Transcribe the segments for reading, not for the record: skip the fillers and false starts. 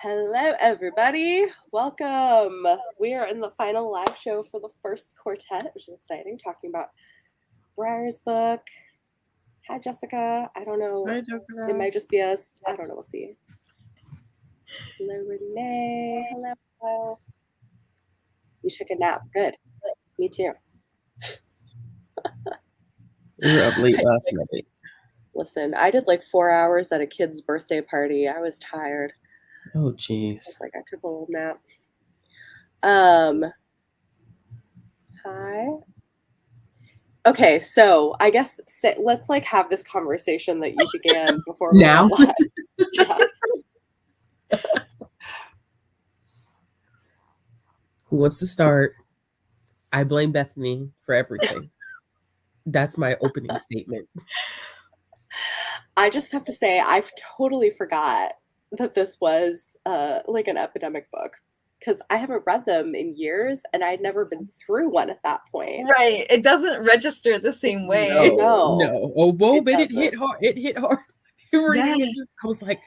Hello, everybody. Welcome. We are in the final live show for the first quartet, which is exciting, talking about Briar's book. Hi, Jessica. I don't know. Hi, Jessica. It might just be us. I don't know. We'll see. Hello, Renee. Hello. You took a nap. Good. Me too. We were up late last night. Listen, I did like 4 hours at a kid's birthday party. I was tired. Oh, jeez. It's like I took a little nap. Hi. Okay, so I guess let's like have this conversation that you began before we now. went live. Yeah. Who wants to start? I blame Bethany for everything. That's my opening statement. I just have to say I totally forgot that this was like an epidemic book because I haven't read them in years and I'd never been through one at that point. Right. It doesn't register the same way. No. Oh, whoa, but it hit hard. It hit hard. Yeah. I was like,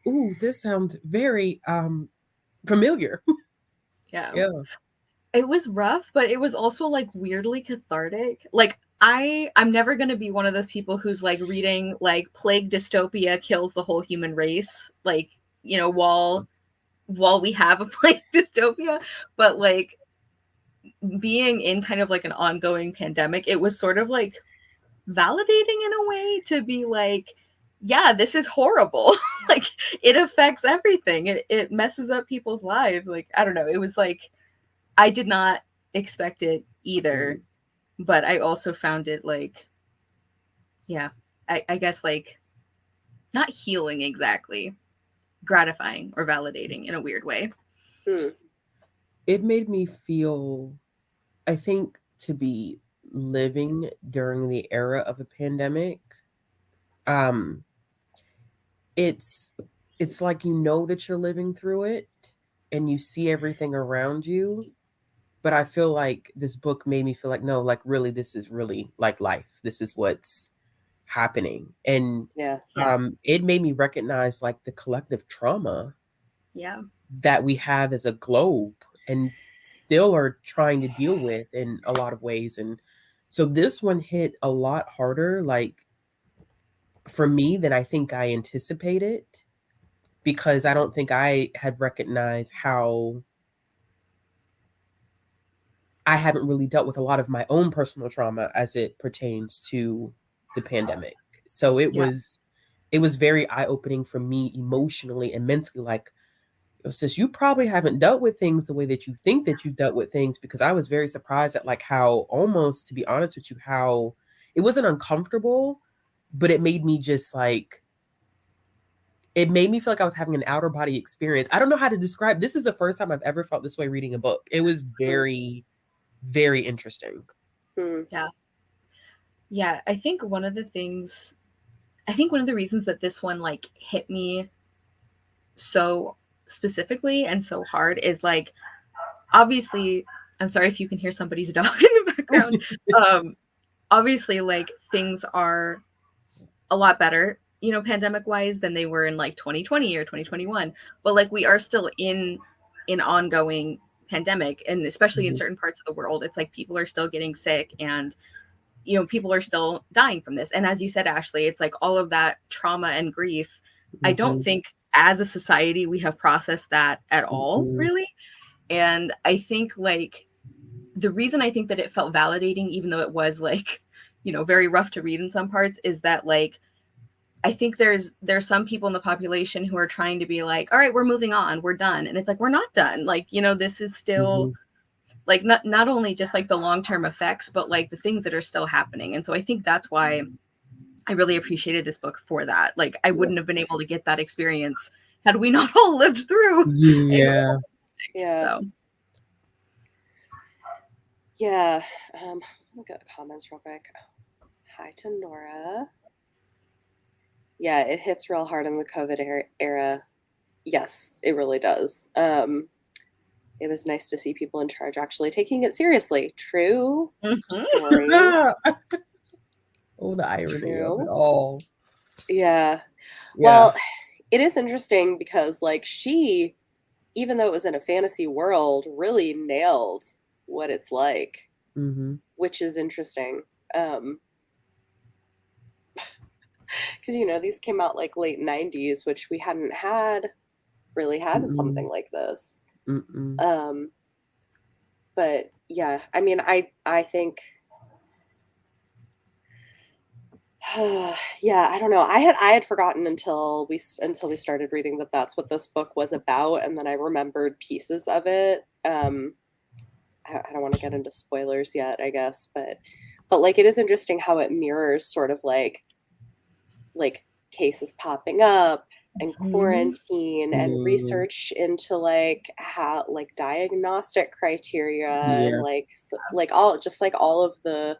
ooh, this sounds very familiar. Yeah. It was rough, but it was also like weirdly cathartic. Like I'm never going to be one of those people who's like reading like plague dystopia kills the whole human race, like, you know, while we have a plague dystopia, but like being in kind of like an ongoing pandemic, it was sort of like validating in a way to be like, yeah, this is horrible. Like it affects everything. It messes up people's lives. Like, I don't know. It was like, I did not expect it either, but I also found it like, yeah, I guess like not healing exactly, gratifying or validating in a weird way. It made me feel, I think, to be living during the era of a pandemic, it's like you know that you're living through it and you see everything around you. But I feel like this book made me feel like, no, like really, this is really like life. This is what's happening. And it made me recognize like the collective trauma that we have as a globe and still are trying to deal with in a lot of ways. And so this one hit a lot harder, like for me, than I think I anticipated, because I don't think I had recognized how I haven't really dealt with a lot of my own personal trauma as it pertains to the pandemic. So it was very eye-opening for me emotionally and mentally, like, sis, you probably haven't dealt with things the way that you think that you've dealt with things, because I was very surprised at like how, almost to be honest with you, how it wasn't uncomfortable, but it made me just like, it made me feel like I was having an outer body experience. I don't know how to describe. This is the first time I've ever felt this way reading a book. It was very, very interesting. Yeah. I think one of the reasons that this one like hit me so specifically and so hard is like, obviously, I'm sorry if you can hear somebody's dog in the background. Obviously, like things are a lot better, you know, pandemic wise than they were in like 2020 or 2021. But like we are still in an ongoing pandemic, and especially in certain parts of the world, it's like people are still getting sick and, you know, people are still dying from this. And as you said, Ashley, it's like all of that trauma and grief. I don't think as a society we have processed that at all, really. And I think like the reason I think that it felt validating, even though it was like, you know, very rough to read in some parts, is that like I think there's some people in the population who are trying to be like, all right, we're moving on, we're done. And it's like, we're not done. Like, you know, this is still like not only just like the long-term effects, but like the things that are still happening. And so I think that's why I really appreciated this book for that. Like I wouldn't have been able to get that experience had we not all lived through. Look at the comments real quick. Hi to Nora. Yeah, it hits real hard in the COVID era. Yes, it really does. It was nice to see people in charge actually taking it seriously. True story. Oh, the irony of it all. Yeah. Well, it is interesting because like she even though it was in a fantasy world, really nailed what it's like, which is interesting. Because, you know, these came out like late 90s, which we hadn't really had something like this. But yeah, I mean, I think, yeah, I don't know. I had forgotten until we started reading that that's what this book was about, and then I remembered pieces of it. I don't want to get into spoilers yet, I guess, but like it is interesting how it mirrors sort of like cases popping up and quarantine and research into like how like diagnostic criteria and like all of the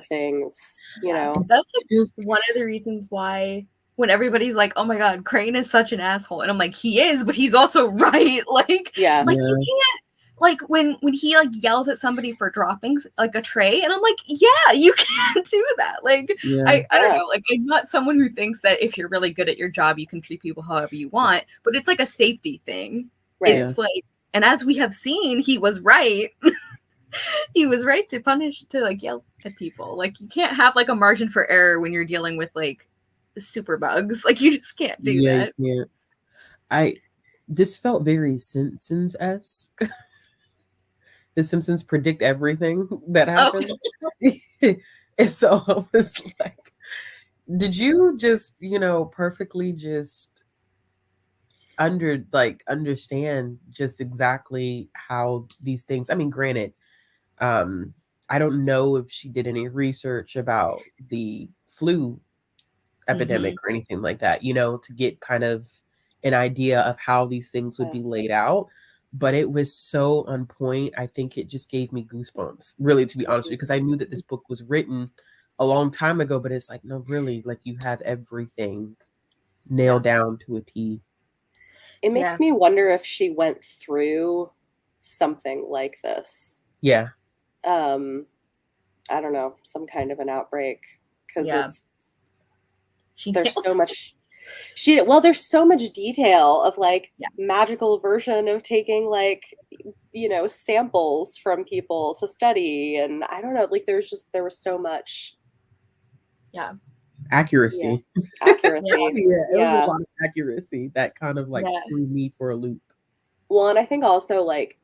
things, you know. That's like one of the reasons why when everybody's like, oh my god, Crane is such an asshole, and I'm like, he is, but he's also right. Like you can't, like when he like yells at somebody for dropping like a tray, and I'm like, yeah, you can't do that. Like I don't know, like I'm not someone who thinks that if you're really good at your job you can treat people however you want, but it's like a safety thing. It's like, and as we have seen, he was right. He was right to like yell at people. Like you can't have like a margin for error when you're dealing with like super bugs. Like you just can't do that. This felt very Simpsons-esque. The Simpsons predict everything that happens. And so I was like, did you just, you know, perfectly just understand just exactly how these things, I mean, granted, I don't know if she did any research about the flu epidemic or anything like that, you know, to get kind of an idea of how these things would be laid out. But it was so on point. I think it just gave me goosebumps, really, to be honest with you, because I knew that this book was written a long time ago, but it's like, no, really, like you have everything nailed down to a T. It makes me wonder if she went through something like this. Yeah. I don't know, some kind of an outbreak, because there's so much. There's so much detail of like magical version of taking like, you know, samples from people to study, and I don't know, like there was so much accuracy. Accuracy. It was a lot of accuracy that kind of like threw me for a loop. Well, and I think also like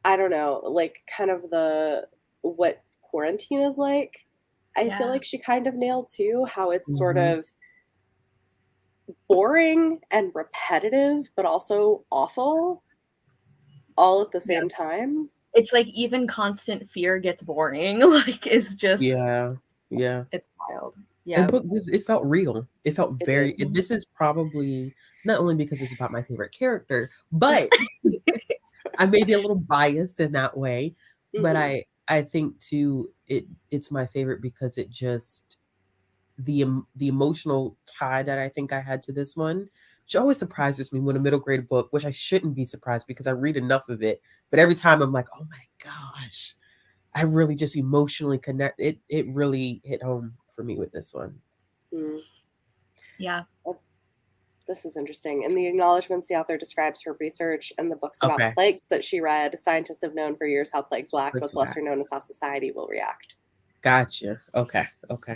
I don't know, like kind of what quarantine is like. I feel like she kind of nailed too how it's sort of boring and repetitive, but also awful all at the same time. It's like even constant fear gets boring. Like it's just it's wild. And book it felt real. It felt very. This is probably not only because it's about my favorite character, but I may be a little biased in that way. But I think too it's my favorite because it just the emotional tie that I think I had to this one, which always surprises me when a middle grade book, which I shouldn't be surprised because I read enough of it, but every time I'm like, oh my gosh, I really just emotionally connect. It really hit home for me with this one. Yeah. This is interesting. In the acknowledgments, the author describes her research and the books about plagues that she read. Scientists have known for years how plagues will act. What's lesser known is how society will react. Gotcha. Okay.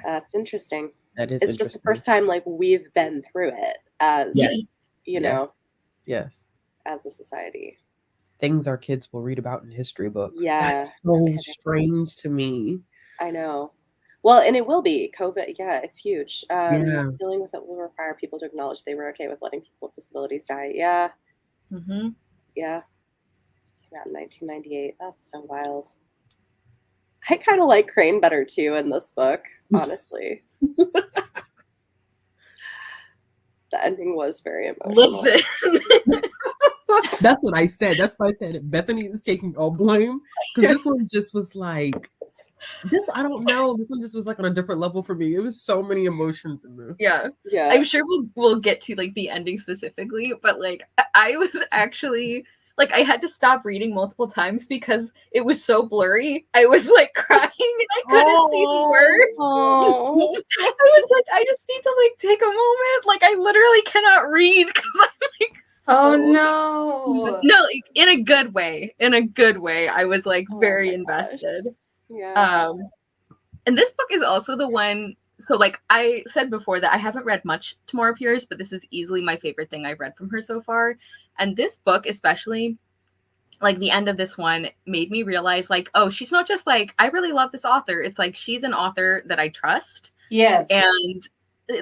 That's interesting. That is It's just the first time like we've been through it as you know. Yes. As a society. Things our kids will read about in history books. Yeah. That's so strange to me. I know. Well, and it will be. COVID, it's huge. Dealing with it will require people to acknowledge they were okay with letting people with disabilities die. Yeah. Yeah. Came out in 1998. That's so wild. I kind of like Crane better too in this book, honestly. The ending was very emotional. Listen. That's what I said. That's why I said Bethany is taking all blame, because this one just was like, I don't know. This one just was like on a different level for me. It was so many emotions in this. Yeah. I'm sure we'll get to like the ending specifically, but like I was actually like I had to stop reading multiple times because it was so blurry. I was like crying and I couldn't see the words. Oh. I was like, I just need to like take a moment. Like I literally cannot read because I'm like Oh so no. no, like, in a good way. In a good way. I was like Oh very my gosh. invested. Yeah. And this book is also the one. So like I said before that I haven't read much Tamora Pierce, but this is easily my favorite thing I've read from her so far. And this book, especially, like the end of this one, made me realize like, oh, she's not just like, I really love this author. It's like she's an author that I trust. Yes. And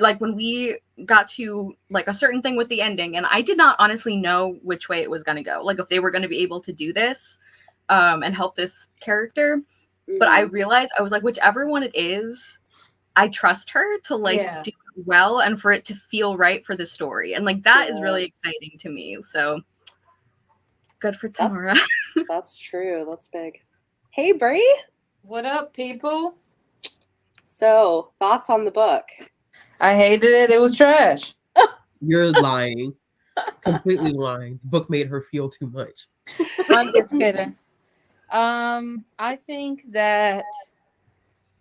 like when we got to like a certain thing with the ending, and I did not honestly know which way it was going to go, like if they were going to be able to do this and help this character. But I realized, I was like, whichever one it is, I trust her to like do it well and for it to feel right for the story. And like that is really exciting to me. So good for Tamora. That's true. That's big. Hey, Bri. What up, people? So, thoughts on the book? I hated it. It was trash. You're lying. Completely lying. The book made her feel too much. I'm just kidding. I think that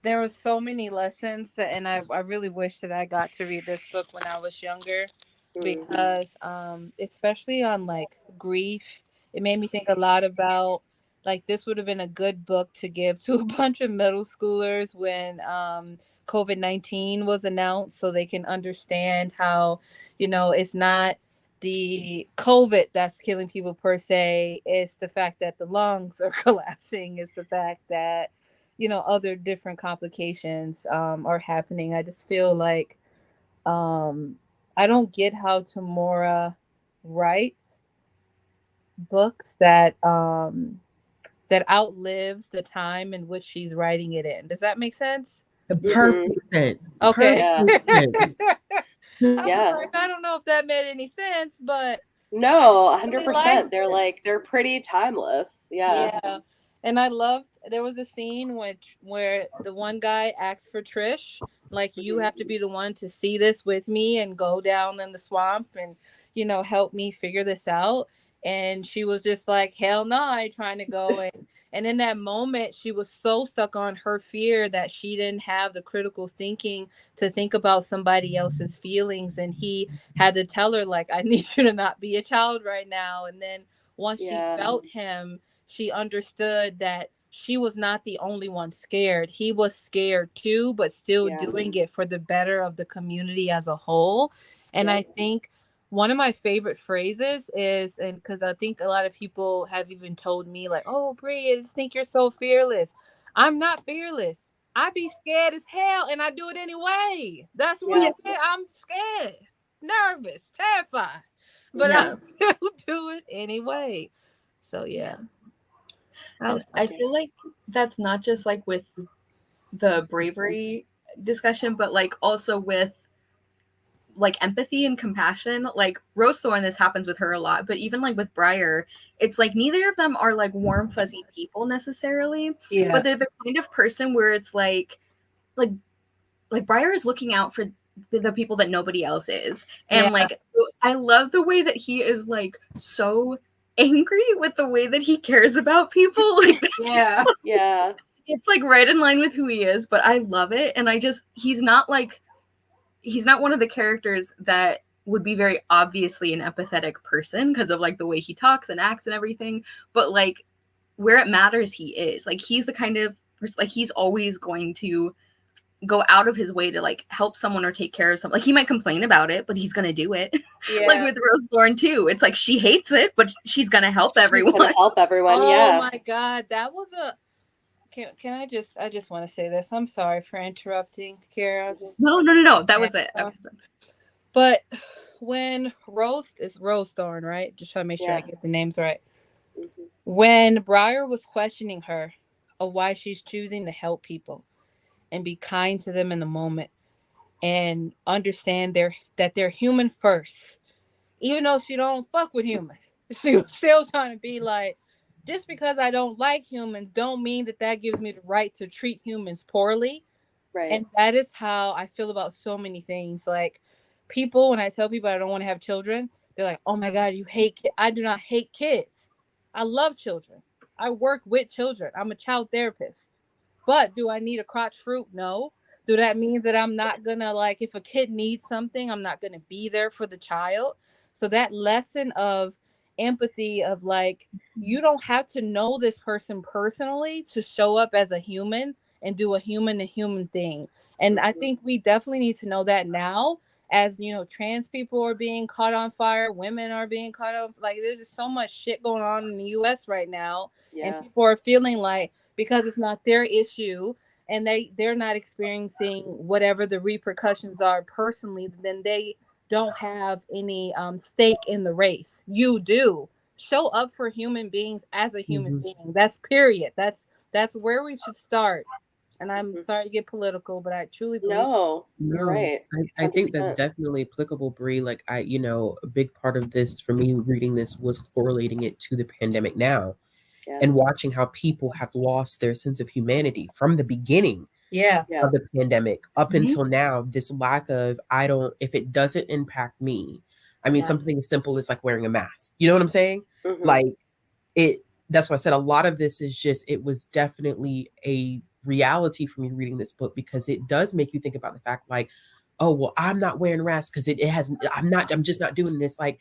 there were so many lessons that, and I really wish that I got to read this book when I was younger, because especially on like grief, it made me think a lot about like this would have been a good book to give to a bunch of middle schoolers when COVID-19 was announced, so they can understand how, you know, it's not the COVID that's killing people per se. It's the fact that the lungs are collapsing. It's the fact that, you know, other different complications are happening. I just feel like I don't get how Tamora writes books that that outlives the time in which she's writing it in. Does that make sense? Perfect sense. Okay. Perfect sense. I was like, I don't know if that made any sense, but no, 100%. Like they're pretty timeless. Yeah. And I loved, there was a scene where the one guy asks for Trish, like, you have to be the one to see this with me and go down in the swamp and, you know, help me figure this out. And she was just like, hell no, I ain't trying to go. And in that moment, she was so stuck on her fear that she didn't have the critical thinking to think about somebody else's feelings. And he had to tell her, like, I need you to not be a child right now. And then once she felt him, she understood that she was not the only one scared. He was scared too, but still doing it for the better of the community as a whole. And I think one of my favorite phrases is, and because I think a lot of people have even told me like, oh, Bri, I just think you're so fearless. I'm not fearless. I be scared as hell and I do it anyway. That's what I'm scared, nervous, terrified, but I still do it anyway. So yeah. I feel like that's not just like with the bravery discussion, but like also with like empathy and compassion. Like Rose Thorn, this happens with her a lot, but even like with Briar, it's like neither of them are like warm, fuzzy people necessarily, but they're the kind of person where it's like Briar is looking out for the people that nobody else is. And like I love the way that he is like so angry with the way that he cares about people. Like it's like right in line with who he is, but I love it. And he's not one of the characters that would be very obviously an empathetic person because of like the way he talks and acts and everything, but like where it matters he is. Like he's the kind of person, like he's always going to go out of his way to like help someone or take care of someone. Like he might complain about it, but he's gonna do it. Like with Rose Thorn too. It's like she hates it, but she's gonna help everyone. Oh my God, that was a. Can I just want to say this. I'm sorry for interrupting, Kara. No. That was it. But when Rose Thorn, right? Just trying to make sure I get the names right. When Briar was questioning her of why she's choosing to help people and be kind to them in the moment and understand that they're human first, even though she don't fuck with humans, she was still trying to be like, just because I don't like humans don't mean that gives me the right to treat humans poorly. Right. And that is how I feel about so many things. Like people, when I tell people I don't want to have children, they're like, oh my God, you hate kids. I do not hate kids. I love children. I work with children. I'm a child therapist. But do I need a crotch fruit? No. Do that mean that I'm not gonna, like, if a kid needs something, I'm not gonna be there for the child? So that lesson of empathy, of like, you don't have to know this person personally to show up as a human and do a human to human thing. And I think we definitely need to know that now, as you know, trans people are being caught on fire, women are being caught on, like, there's just so much shit going on in the US right now. And Yeah. people are feeling like, because it's not their issue and they're not experiencing whatever the repercussions are personally, then they don't have any stake in the race. You do. Show up for human beings as a human being. That's period. That's where we should start. And I'm sorry to get political, but I truly believe No, you're right. I think that's 100%. definitely applicable, Bree. Like a big part of this for me reading this was correlating it to the pandemic now Yeah. and watching how people have lost their sense of humanity from the beginning Yeah. Yeah. of the pandemic up until now. This lack of, if it doesn't impact me, I mean, Yeah. something as simple as like wearing a mask. You know what I'm saying? Mhm. Like that's why I said a lot of this is just, it was definitely a reality for me reading this book, because it does make you think about the fact like, oh, well, I'm not wearing a mask because I'm just not doing this. Like,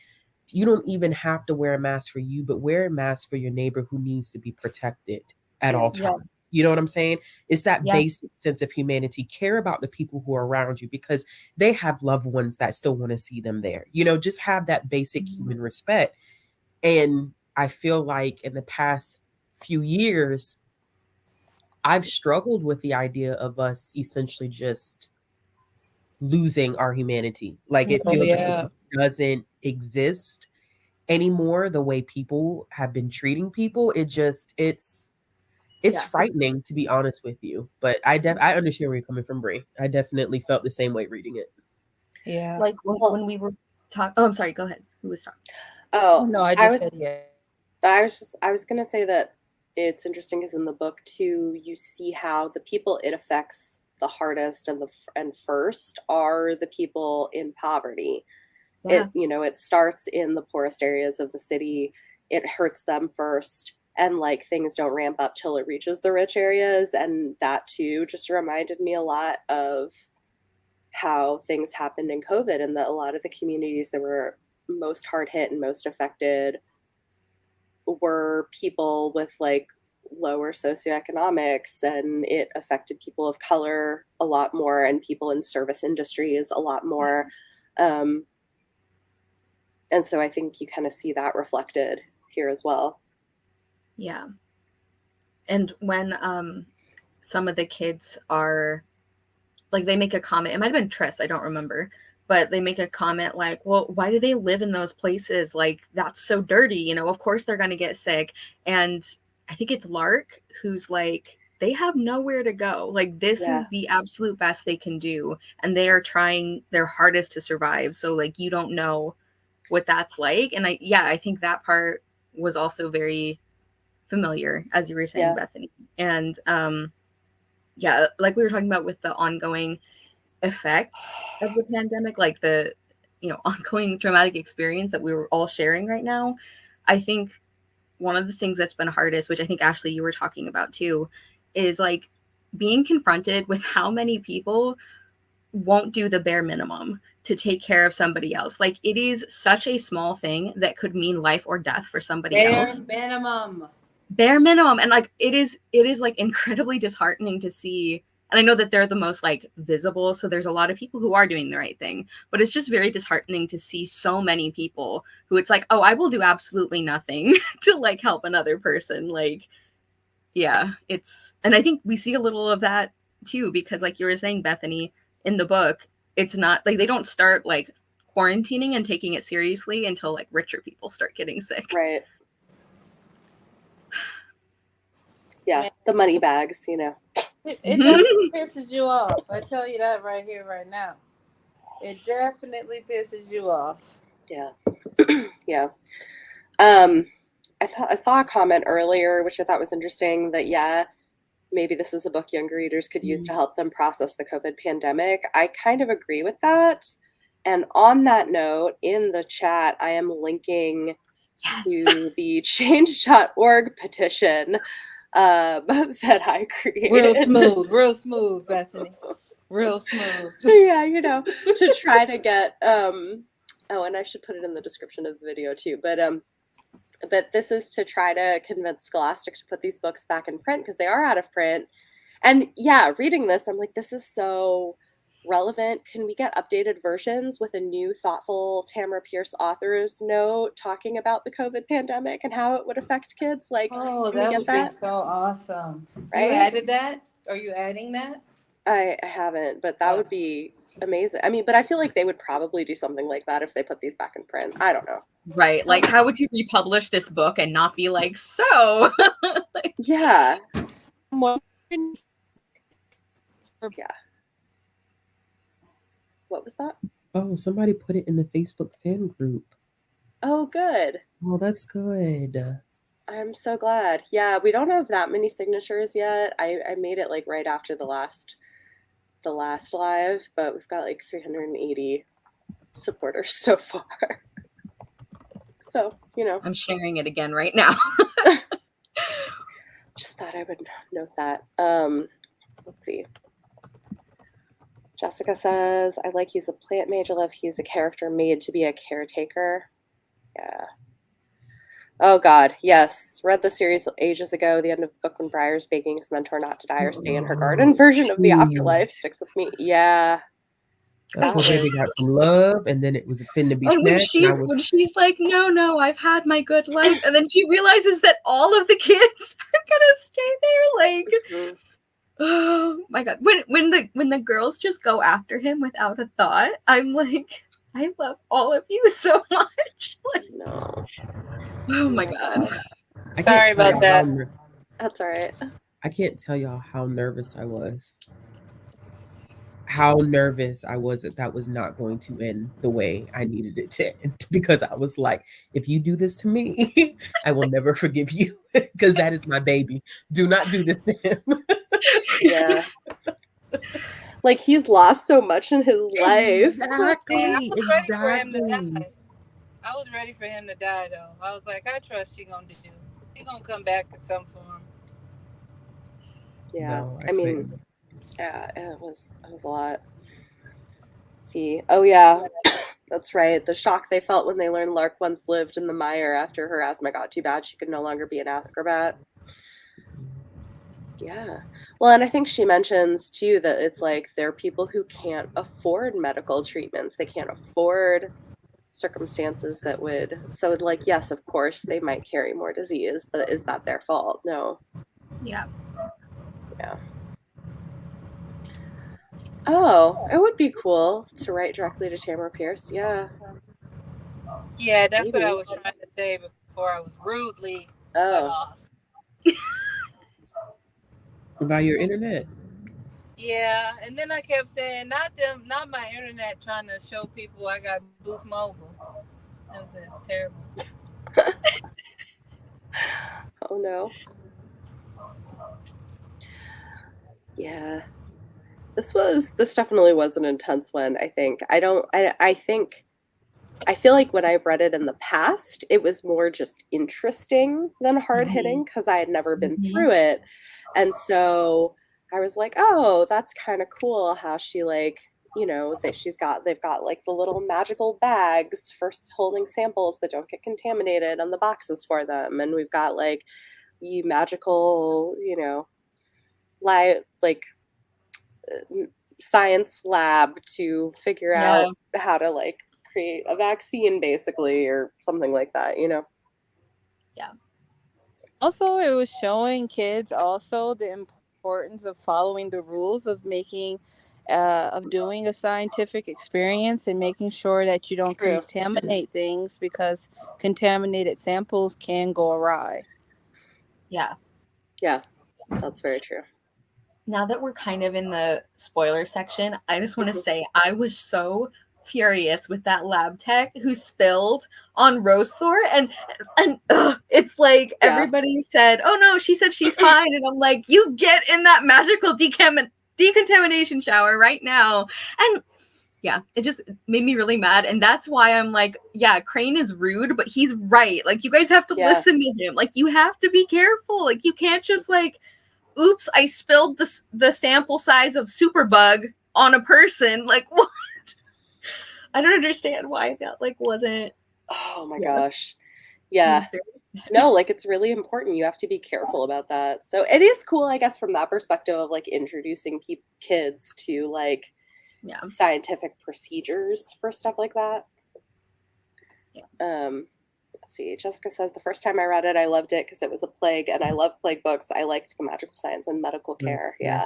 you don't even have to wear a mask for you, but wear a mask for your neighbor who needs to be protected at all Yeah. times. You know what I'm saying? It's that Yeah. basic sense of humanity. Care about the people who are around you because they have loved ones that still want to see them there. Just have that basic human respect. And I feel like in the past few years, I've struggled with the idea of us essentially just losing our humanity. Like it Oh, feels like yeah. it doesn't exist anymore the way people have been treating people. It's Yeah. frightening, to be honest with you. But I understand where you're coming from, Brie. I definitely felt the same way reading it. Yeah. Like when we were talking. Oh, I'm sorry. Go ahead. Who was talking? Oh, No, I just said yeah. I was gonna say that it's interesting because in the book too, you see how the people it affects the hardest and first are the people in poverty. Yeah. It starts in the poorest areas of the city. It hurts them first, and like things don't ramp up till it reaches the rich areas. And that too just reminded me a lot of how things happened in COVID, and that a lot of the communities that were most hard hit and most affected were people with like lower socioeconomics, and it affected people of color a lot more and people in service industries a lot more. And so I think you kind of see that reflected here as well. Yeah. And when some of the kids are like, they make a comment, it might have been Triss, I don't remember, but they make a comment like, well, why do they live in those places? Like, that's so dirty, of course they're going to get sick. And I think it's Lark who's like, they have nowhere to go. Like, this is the absolute best they can do. And they are trying their hardest to survive. So like, you don't know what that's like. And I think that part was also very familiar, as you were saying, Bethany. And like we were talking about with the ongoing effects of the pandemic, like the ongoing traumatic experience that we were all sharing right now. I think one of the things that's been hardest, which I think Ashley you were talking about too, is like being confronted with how many people won't do the bare minimum to take care of somebody else. Like, it is such a small thing that could mean life or death for somebody else. Bare minimum. And like it is like incredibly disheartening to see. And I know that they're the most like visible, so there's a lot of people who are doing the right thing, but it's just very disheartening to see so many people who it's like, oh, I will do absolutely nothing to like help another person. Like, yeah, and I think we see a little of that too, because like you were saying, Bethany, in the book, it's not like they don't start like quarantining and taking it seriously until like richer people start getting sick. Right. Yeah, the money bags, It definitely pisses you off. I tell you that right here, right now. It definitely pisses you off. Yeah. Yeah. I saw a comment earlier, which I thought was interesting, that maybe this is a book younger readers could use to help them process the COVID pandemic. I kind of agree with that. And on that note, in the chat, I am linking to the change.org petition that I created. Real smooth, Bethany. Real smooth. Yeah, to try to get oh, and I should put it in the description of the video too, but this is to try to convince Scholastic to put these books back in print because they are out of print. And yeah, reading this, I'm like, this is so relevant. Can we get updated versions with a new thoughtful Tamora Pierce author's note talking about the COVID pandemic and how it would affect kids? Like, Oh, can we that get would that? be so awesome. Right? You added that? Are you adding that? I haven't, but that would be amazing. I mean, but I feel like they would probably do something like that if they put these back in print. I don't know. Right. Like, how would you republish this book and not be like, so? Yeah. Yeah. What was that? Oh, somebody put it in the Facebook fan group. Oh, good. Oh, that's good. I'm so glad. Yeah, we don't have that many signatures yet. I made it like right after the last live, but we've got like 380 supporters so far. So, I'm sharing it again right now. just thought I would note that. Let's see. Jessica says, I like he's a plant mage. I love he's a character made to be a caretaker. Yeah. Oh God, yes. Read the series ages ago. The end of the book when Briar's begging his mentor not to die or stay in her garden version of the afterlife sticks with me. Yeah. That's where they got some love, and then it was a fin to be And when snatched. when she's like, no, I've had my good life, and then she realizes that all of the kids are gonna stay there, like, Mhm. oh my God. When the girls just go after him without a thought, I'm like, I love all of you so much. Like, No. oh my God. Sorry about that. That's all right. I can't tell y'all how nervous I was. How nervous I was that was not going to end the way I needed it to end, because I was like, if you do this to me, I will never forgive you, because that is my baby. Do not do this to him. Yeah. Like, he's lost so much in his life. Exactly. I was ready for him to Exactly. die. I was ready for him to die, though. I was like, I trust she gonna do. He gonna come back in some form. Yeah. No, I mean, couldn't. yeah, it was a lot. Let's see. Oh yeah. That's right. The shock they felt when they learned Lark once lived in the mire after her asthma got too bad she could no longer be an acrobat. Yeah. Well, and I think she mentions too that it's like there are people who can't afford medical treatments. They can't afford circumstances that would. So, like, yes, of course, they might carry more disease, but is that their fault? No. Yeah. Yeah. Oh, it would be cool to write directly to Tamora Pierce. Yeah. Yeah, that's what I Maybe. was trying to say before I was rudely cut Oh. off. By your internet. Yeah, and then I kept saying, not my internet trying to show people I got Boost Mobile. It's terrible. Oh no. Yeah. This definitely was an intense one, I think. I feel like when I've read it in the past, it was more just interesting than hard hitting because I had never been through it. And so I was like, oh, that's kind of cool how she, like, that they've got like the little magical bags for holding samples that don't get contaminated on the boxes for them. And we've got like magical, science lab to figure out how to like create a vaccine basically or something like that. Yeah. Also, it was showing kids also the importance of following the rules of doing a scientific experience and making sure that you don't True. contaminate things, because contaminated samples can go awry. Yeah. Yeah, that's very true. Now that we're kind of in the spoiler section, I just want to say I was so furious with that lab tech who spilled on Rosethor, and it's like everybody said, oh no, she said she's fine, and I'm like, you get in that magical decontamination shower right now. And Yeah, it just made me really mad. And that's why I'm like, yeah, Crane is rude, but he's right. Like, you guys have to listen to him. Like, you have to be careful. Like, you can't just like, oops, I spilled the sample size of Superbug on a person. Like, what? I don't understand why that like wasn't. Oh my gosh. Yeah. No, like it's really important. You have to be careful about that. So it is cool, I guess, from that perspective of like introducing kids to like scientific procedures for stuff like that. Let's see. Jessica says the first time I read it, I loved it because it was a plague, and I love plague books. I liked the magical science and medical care. Yeah.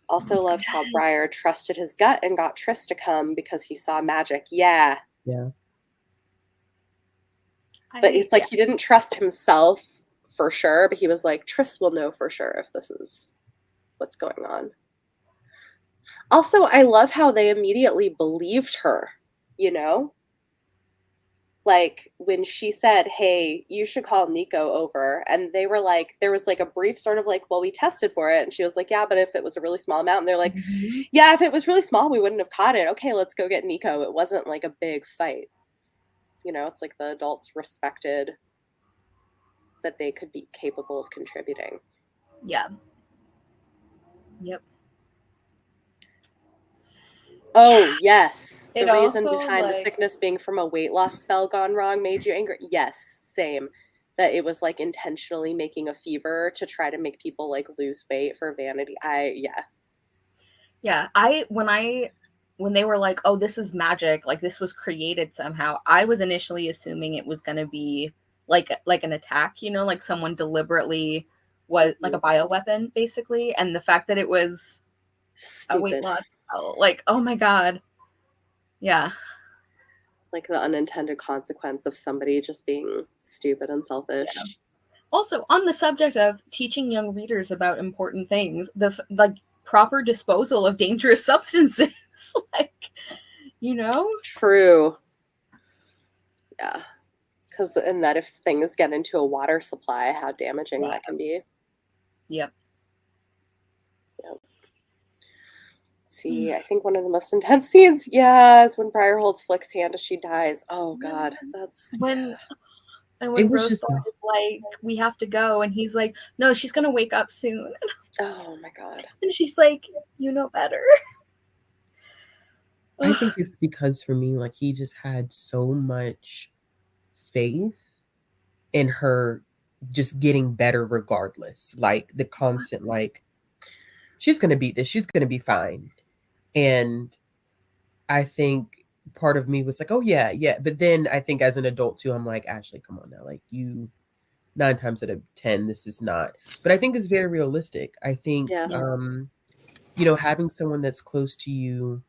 Also loved how Briar trusted his gut and got Tris to come because he saw magic. Yeah. But it's like he didn't trust himself for sure, but he was like, Tris will know for sure if this is what's going on. Also, I love how they immediately believed her, you know? Like when she said, hey, you should call Nico over. And they were like, there was like a brief sort of like, well, we tested for it. And she was like, yeah, but if it was a really small amount, and they're like, yeah, if it was really small, we wouldn't have caught it. Okay, let's go get Nico. It wasn't like a big fight. You know, it's like the adults respected that they could be capable of contributing. Yeah. Yep. Oh, yes. The reason also, behind the sickness being from a weight loss spell gone wrong made you angry. Yes, same. That it was like intentionally making a fever to try to make people like lose weight for vanity. Yeah, when they were like, oh, this is magic, like this was created somehow, I was initially assuming it was going to be like an attack, you know, like someone deliberately was like a bioweapon basically. And the fact that it was stupid. A weight loss spell, like, oh my god. Yeah. Like the unintended consequence of somebody just being stupid and selfish. Yeah. Also, on the subject of teaching young readers about important things, the like proper disposal of dangerous substances. Like, you know? True. Yeah. And that if things get into a water supply, how damaging that can be. Yep. See, I think one of the most intense scenes, is when Briar holds Flick's hand as she dies. Oh God, that's when Rose is like, we have to go, and he's like, no, she's gonna wake up soon. Oh my God. And she's like, you know better. I think it's because for me, like, he just had so much faith in her just getting better regardless. Like the constant, like, she's gonna beat this, she's gonna be fine. And I think part of me was like, oh yeah. But then I think as an adult too, I'm like, Ashley, come on now. Like, you 9 times out of 10, this is not. But I think it's very realistic. I think you know, having someone that's close to you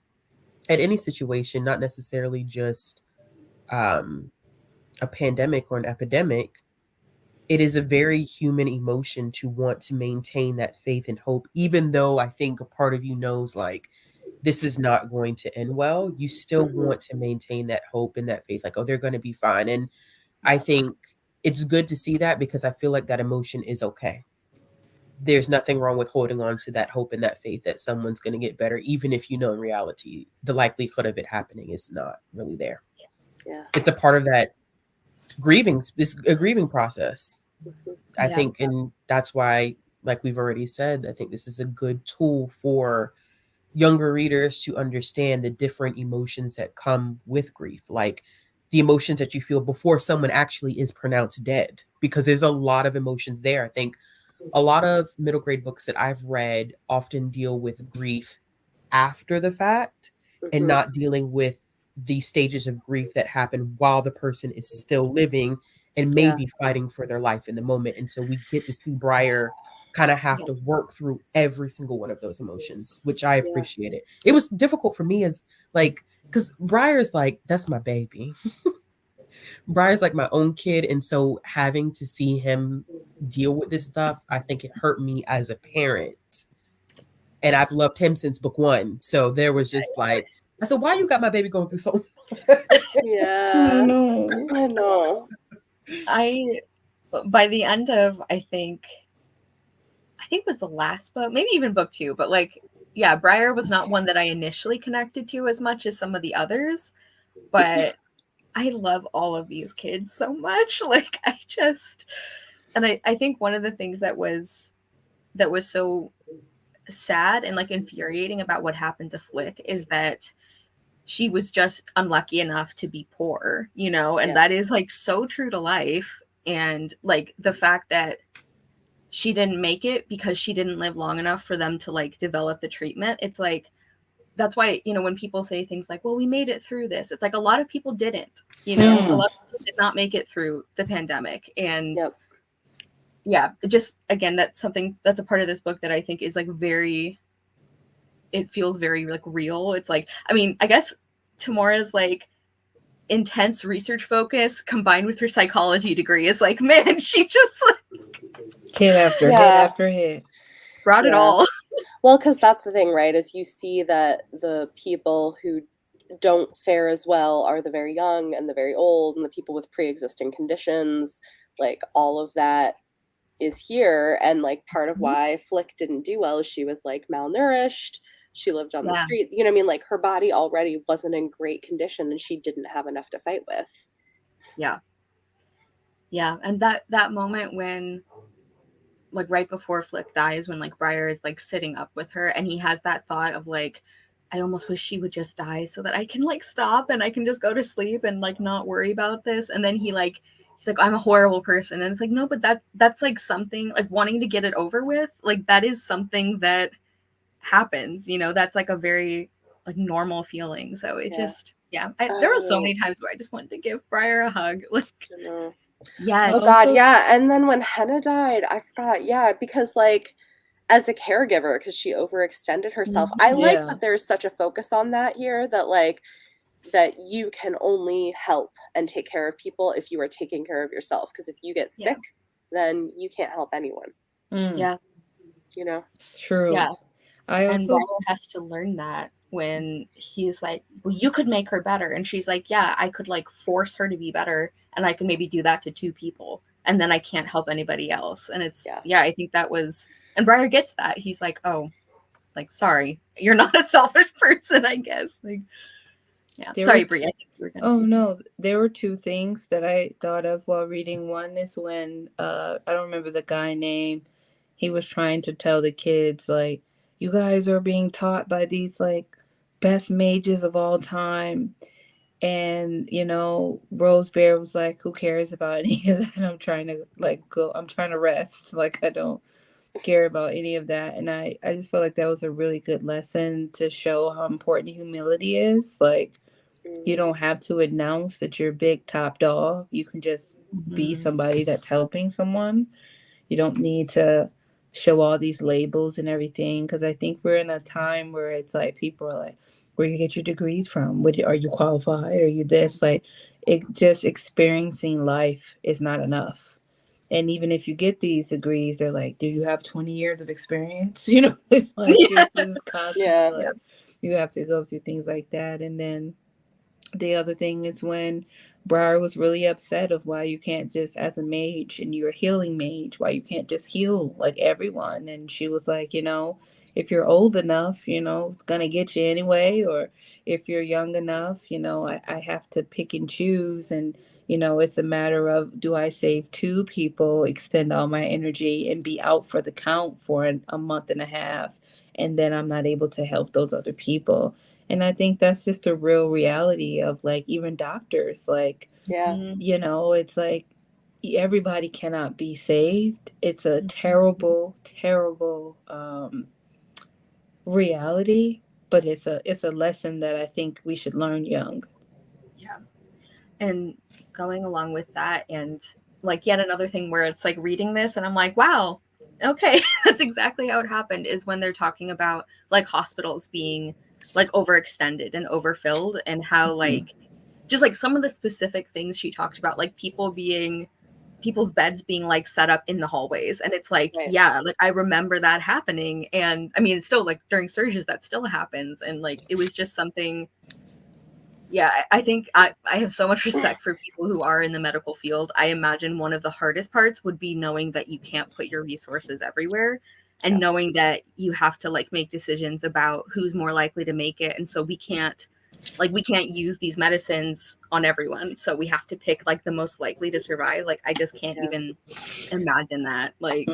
at any situation, not necessarily just a pandemic or an epidemic, it is a very human emotion to want to maintain that faith and hope, even though I think a part of you knows like this is not going to end well. You still want to maintain that hope and that faith, like, oh, they're going to be fine. And I think it's good to see that because I feel like that emotion is okay. There's nothing wrong with holding on to that hope and that faith that someone's going to get better, even if you know in reality the likelihood of it happening is not really there. Yeah, it's a part of that grieving process. I think, and that's why, like we've already said, I think this is a good tool for younger readers to understand the different emotions that come with grief, like the emotions that you feel before someone actually is pronounced dead, because there's a lot of emotions there. I think a lot of middle grade books that I've read often deal with grief after the fact and not dealing with the stages of grief that happen while the person is still living and maybe fighting for their life in the moment. And so we get to see Briar kind of have to work through every single one of those emotions, which I appreciate it. It was difficult for me as like, because Briar's like, that's my baby. Briar's like my own kid. And so having to see him deal with this stuff, I think it hurt me as a parent. And I've loved him since book 1. So there was just like, I said, why you got my baby going through so much? Yeah. I know. By the end of, I think it was the last book, maybe even book 2, but like, yeah, Briar was not one that I initially connected to as much as some of the others, but I love all of these kids so much. Like I think one of the things that was so sad and like infuriating about what happened to Flick is that she was just unlucky enough to be poor, you know, and that is like so true to life. And like the fact that she didn't make it because she didn't live long enough for them to like develop the treatment. It's like, that's why, you know, when people say things like, well, we made it through this, it's like a lot of people didn't, you know, a lot of people did not make it through the pandemic. And yeah, it just, again, that's a part of this book that I think is like it feels very like real. It's like, I mean, I guess Tamora's like intense research focus combined with her psychology degree is like, man, she just like hit after hit after hit. Brought it all. Well, because that's the thing, right? Is you see that the people who don't fare as well are the very young and the very old and the people with pre-existing conditions. Like all of that is here. And like part of why Flick didn't do well is she was like malnourished. She lived on the street. You know what I mean? Like her body already wasn't in great condition and she didn't have enough to fight with. Yeah. Yeah. And that moment when like right before Flick dies, when like Briar is like sitting up with her and he has that thought of like, I almost wish she would just die so that I can like stop and I can just go to sleep and like not worry about this. And then he's like, I'm a horrible person. And it's like, no, but that's like something like wanting to get it over with. Like that is something that happens, you know, that's like a very like normal feeling. So it just, there were so many times where I just wanted to give Briar a hug. Like, yes. Oh God, yeah. And then when Henna died, I forgot, because like as a caregiver, because she overextended herself, I like that there's such a focus on that here, that like that you can only help and take care of people if you are taking care of yourself. Because if you get sick, then you can't help anyone. Yeah. You know? True. Yeah. And Brian has to learn that when he's like, well, you could make her better. And she's like, yeah, I could like force her to be better. And I can maybe do that to 2 people. And then I can't help anybody else. And it's, I think that was, and Briar gets that. He's like, oh, like, sorry, you're not a selfish person, I guess. Like, sorry, Brie. I think you were gonna say no, there were 2 things that I thought of while reading. One is when, I don't remember the guy name. He was trying to tell the kids, like, you guys are being taught by these, like, best mages of all time. And, you know, Rose Bear was like, who cares about any of that? I'm trying to, like, I'm trying to rest. Like, I don't care about any of that. And I just feel like that was a really good lesson to show how important humility is. Like, you don't have to announce that you're big top dog. You can just be somebody that's helping someone. You don't need to show all these labels and everything, because I think we're in a time where it's like people are like, where you get your degrees from? Are you qualified? Are you this? Like, it just experiencing life is not enough. And even if you get these degrees, they're like, do you have 20 years of experience? You know, it's like it's just constantly like, you have to go through things like that. And then the other thing is when Briar was really upset of why you can't just, as a mage and you're a healing mage, why you can't just heal like everyone. And she was like, you know, if you're old enough, you know, it's going to get you anyway. Or if you're young enough, you know, I have to pick and choose. And, you know, it's a matter of, do I save 2 people, extend all my energy and be out for the count for a month and a half, and then I'm not able to help those other people. And I think that's just a real reality of like even doctors, like, you know, it's like everybody cannot be saved. It's a terrible, terrible reality, but it's a lesson that I think we should learn young. Yeah. And going along with that, and like yet another thing where it's like reading this and I'm like, wow, okay, that's exactly how it happened, is when they're talking about like hospitals being like overextended and overfilled, and how like just like some of the specific things she talked about, like people's beds being like set up in the hallways. And it's like, like I remember that happening. And I mean, it's still like during surges that still happens. And like, it was just something. Yeah, I think I have so much respect for people who are in the medical field. I imagine one of the hardest parts would be knowing that you can't put your resources everywhere. and Yeah. knowing that you have to like make decisions about who's more likely to make it. And so we can't use these medicines on everyone. So we have to pick like the most likely to survive. Like I just can't Yeah. even imagine that. Like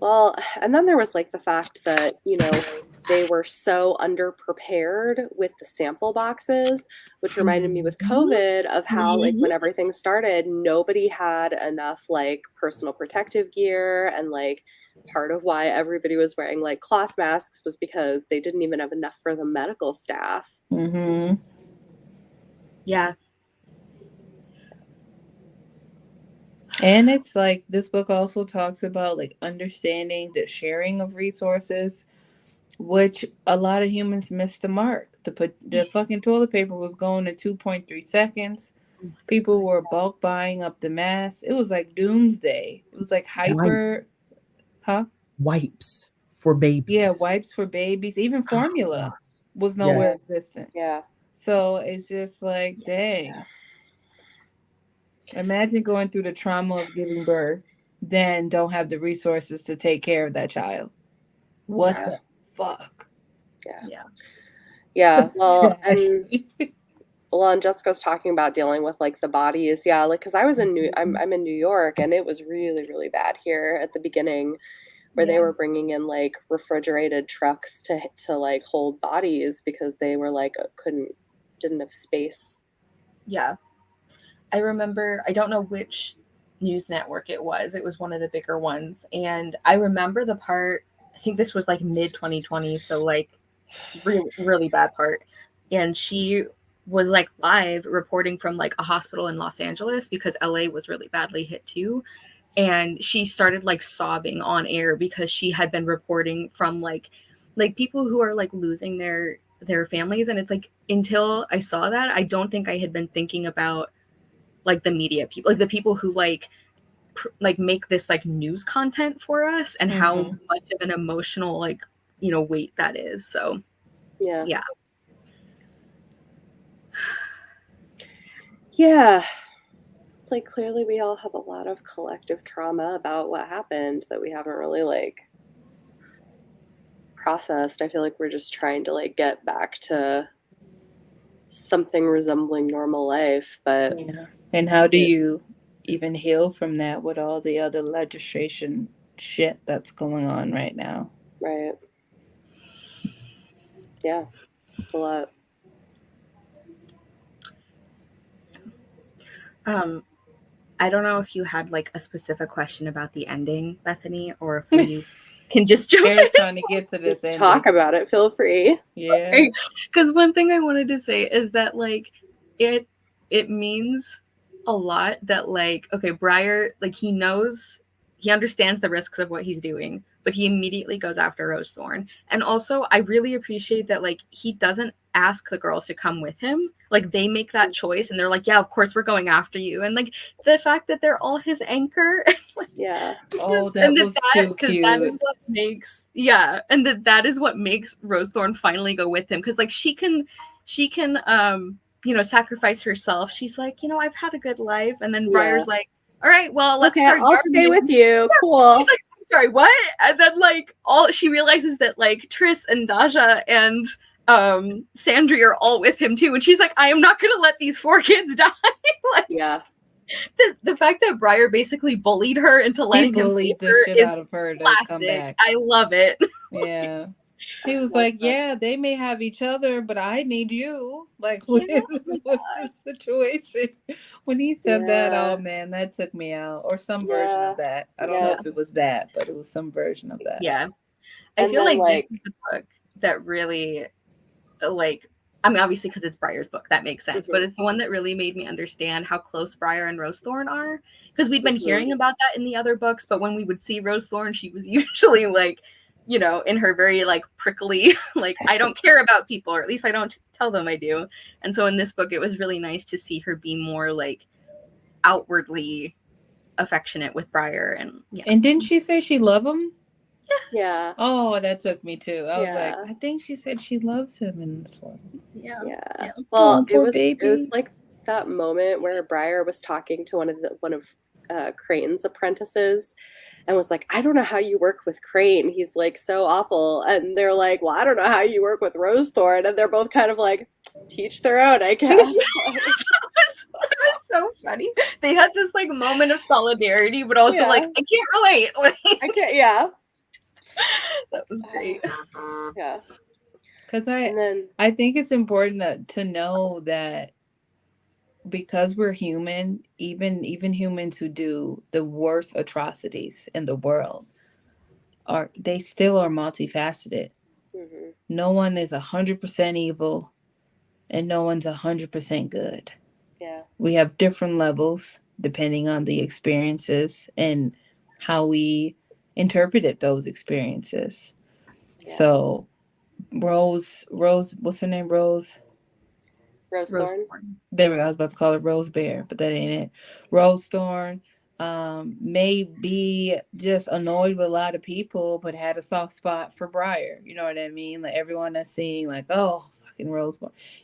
Well, and then there was like the fact that, you know, they were so underprepared with the sample boxes, which reminded me with COVID of how, like, when everything started, nobody had enough like personal protective gear. And like part of why everybody was wearing like cloth masks was because they didn't even have enough for the medical staff. yeah. And it's like this book also talks about like understanding the sharing of resources, which a lot of humans missed the mark. The fucking toilet paper was going in 2.3 seconds. People were bulk buying up the mass. It was like doomsday. It was like hyper, Wipes for babies. Yeah, wipes for babies. Even formula was Yes. nowhere existent. Yeah. So it's just like, dang. Imagine going through the trauma of giving birth, then don't have the resources to take care of that child. What Yeah. the fuck? Yeah. Well, and Jessica's talking about dealing with like the bodies. Yeah, like because I was in I'm in New York, and it was really, really bad here at the beginning, where they were bringing in like refrigerated trucks to like hold bodies because they were like didn't have space. Yeah. I remember, I don't know which news network it was. It was one of the bigger ones. And I remember the part, I think this was like mid 2020. So like really, really bad part. And she was like live reporting from like a hospital in Los Angeles because LA was really badly hit too. And she started like sobbing on air because she had been reporting from like people who are like losing their families. And it's like, until I saw that, I don't think I had been thinking about like the media people, like the people who like make this like news content for us, and how much of an emotional like, you know, weight that is. So Yeah. It's like clearly we all have a lot of collective trauma about what happened that we haven't really like processed. I feel like we're just trying to like get back to something resembling normal life, but and how do you even heal from that with all the other legislation shit that's going on right now? Right. Yeah, it's a lot. I don't know if you had like a specific question about the ending, Bethany, or if we can just jump in. Trying to get to this ending. Talk about it. Feel free. Yeah. Because one thing I wanted to say is that like it means a lot that like, okay, Briar, like he understands the risks of what he's doing, but he immediately goes after Rosethorn. And also I really appreciate that like he doesn't ask the girls to come with him. Like they make that choice and they're like, yeah, of course we're going after you. And like the fact that they're all his anchor. Yeah. Oh, that was too cute. That is what makes and that is what makes Rosethorn finally go with him. Because like she can you know, sacrifice herself. She's like, you know, I've had a good life. And then Briar's like, all right, well, let's start I'll stay with you. Cool. She's like, sorry, what? And then like she realizes that like Triss and Daja and Sandry are all with him too, and she's like, I am not gonna let these 4 kids die. Like, the fact that Briar basically bullied her into letting him save her shit is out of her to classic. come back. I love it. Yeah. He was like, yeah, they may have each other, but I need you. Like, what's the situation? When he said that, oh man, that took me out. Or some version of that. I don't know if it was that, but it was some version of that. Yeah. I feel like this is the book that really, like, I mean, obviously because it's Briar's book, that makes sense. But it's the one that really made me understand how close Briar and Rosethorn are. Because we'd been hearing about that in the other books, but when we would see Rosethorn, she was usually like, you know, in her very like prickly, like, I don't care about people, or at least I don't tell them I do. And so in this book, it was really nice to see her be more like outwardly affectionate with Briar. And didn't she say she loved him? Yeah. Oh, that took me too. I was like, I think she said she loves him in this one. Yeah. Well, it was like that moment where Briar was talking to one of Crane's apprentices, and was like, I don't know how you work with Crane. He's like so awful. And they're like, well, I don't know how you work with Rosethorn. And they're both kind of like, teach their own, I guess. That was so funny. They had this like moment of solidarity, but also like, I can't relate. Like, I can't, yeah. That was great. Yeah. Because And then I think it's important to know that because we're human, even humans who do the worst atrocities in the world they still are multifaceted. mhm. No one is 100% evil, and no one's 100% good. Yeah. We have different levels depending on the experiences and how we interpreted those experiences. Yeah. So Rose, what's her name? Rosethorn. There we go. I was about to call it Rose Bear, but that ain't it. Rosethorn may be just annoyed with a lot of people, but had a soft spot for Briar. You know what I mean? Like everyone that's seeing, like, oh, fucking Rose,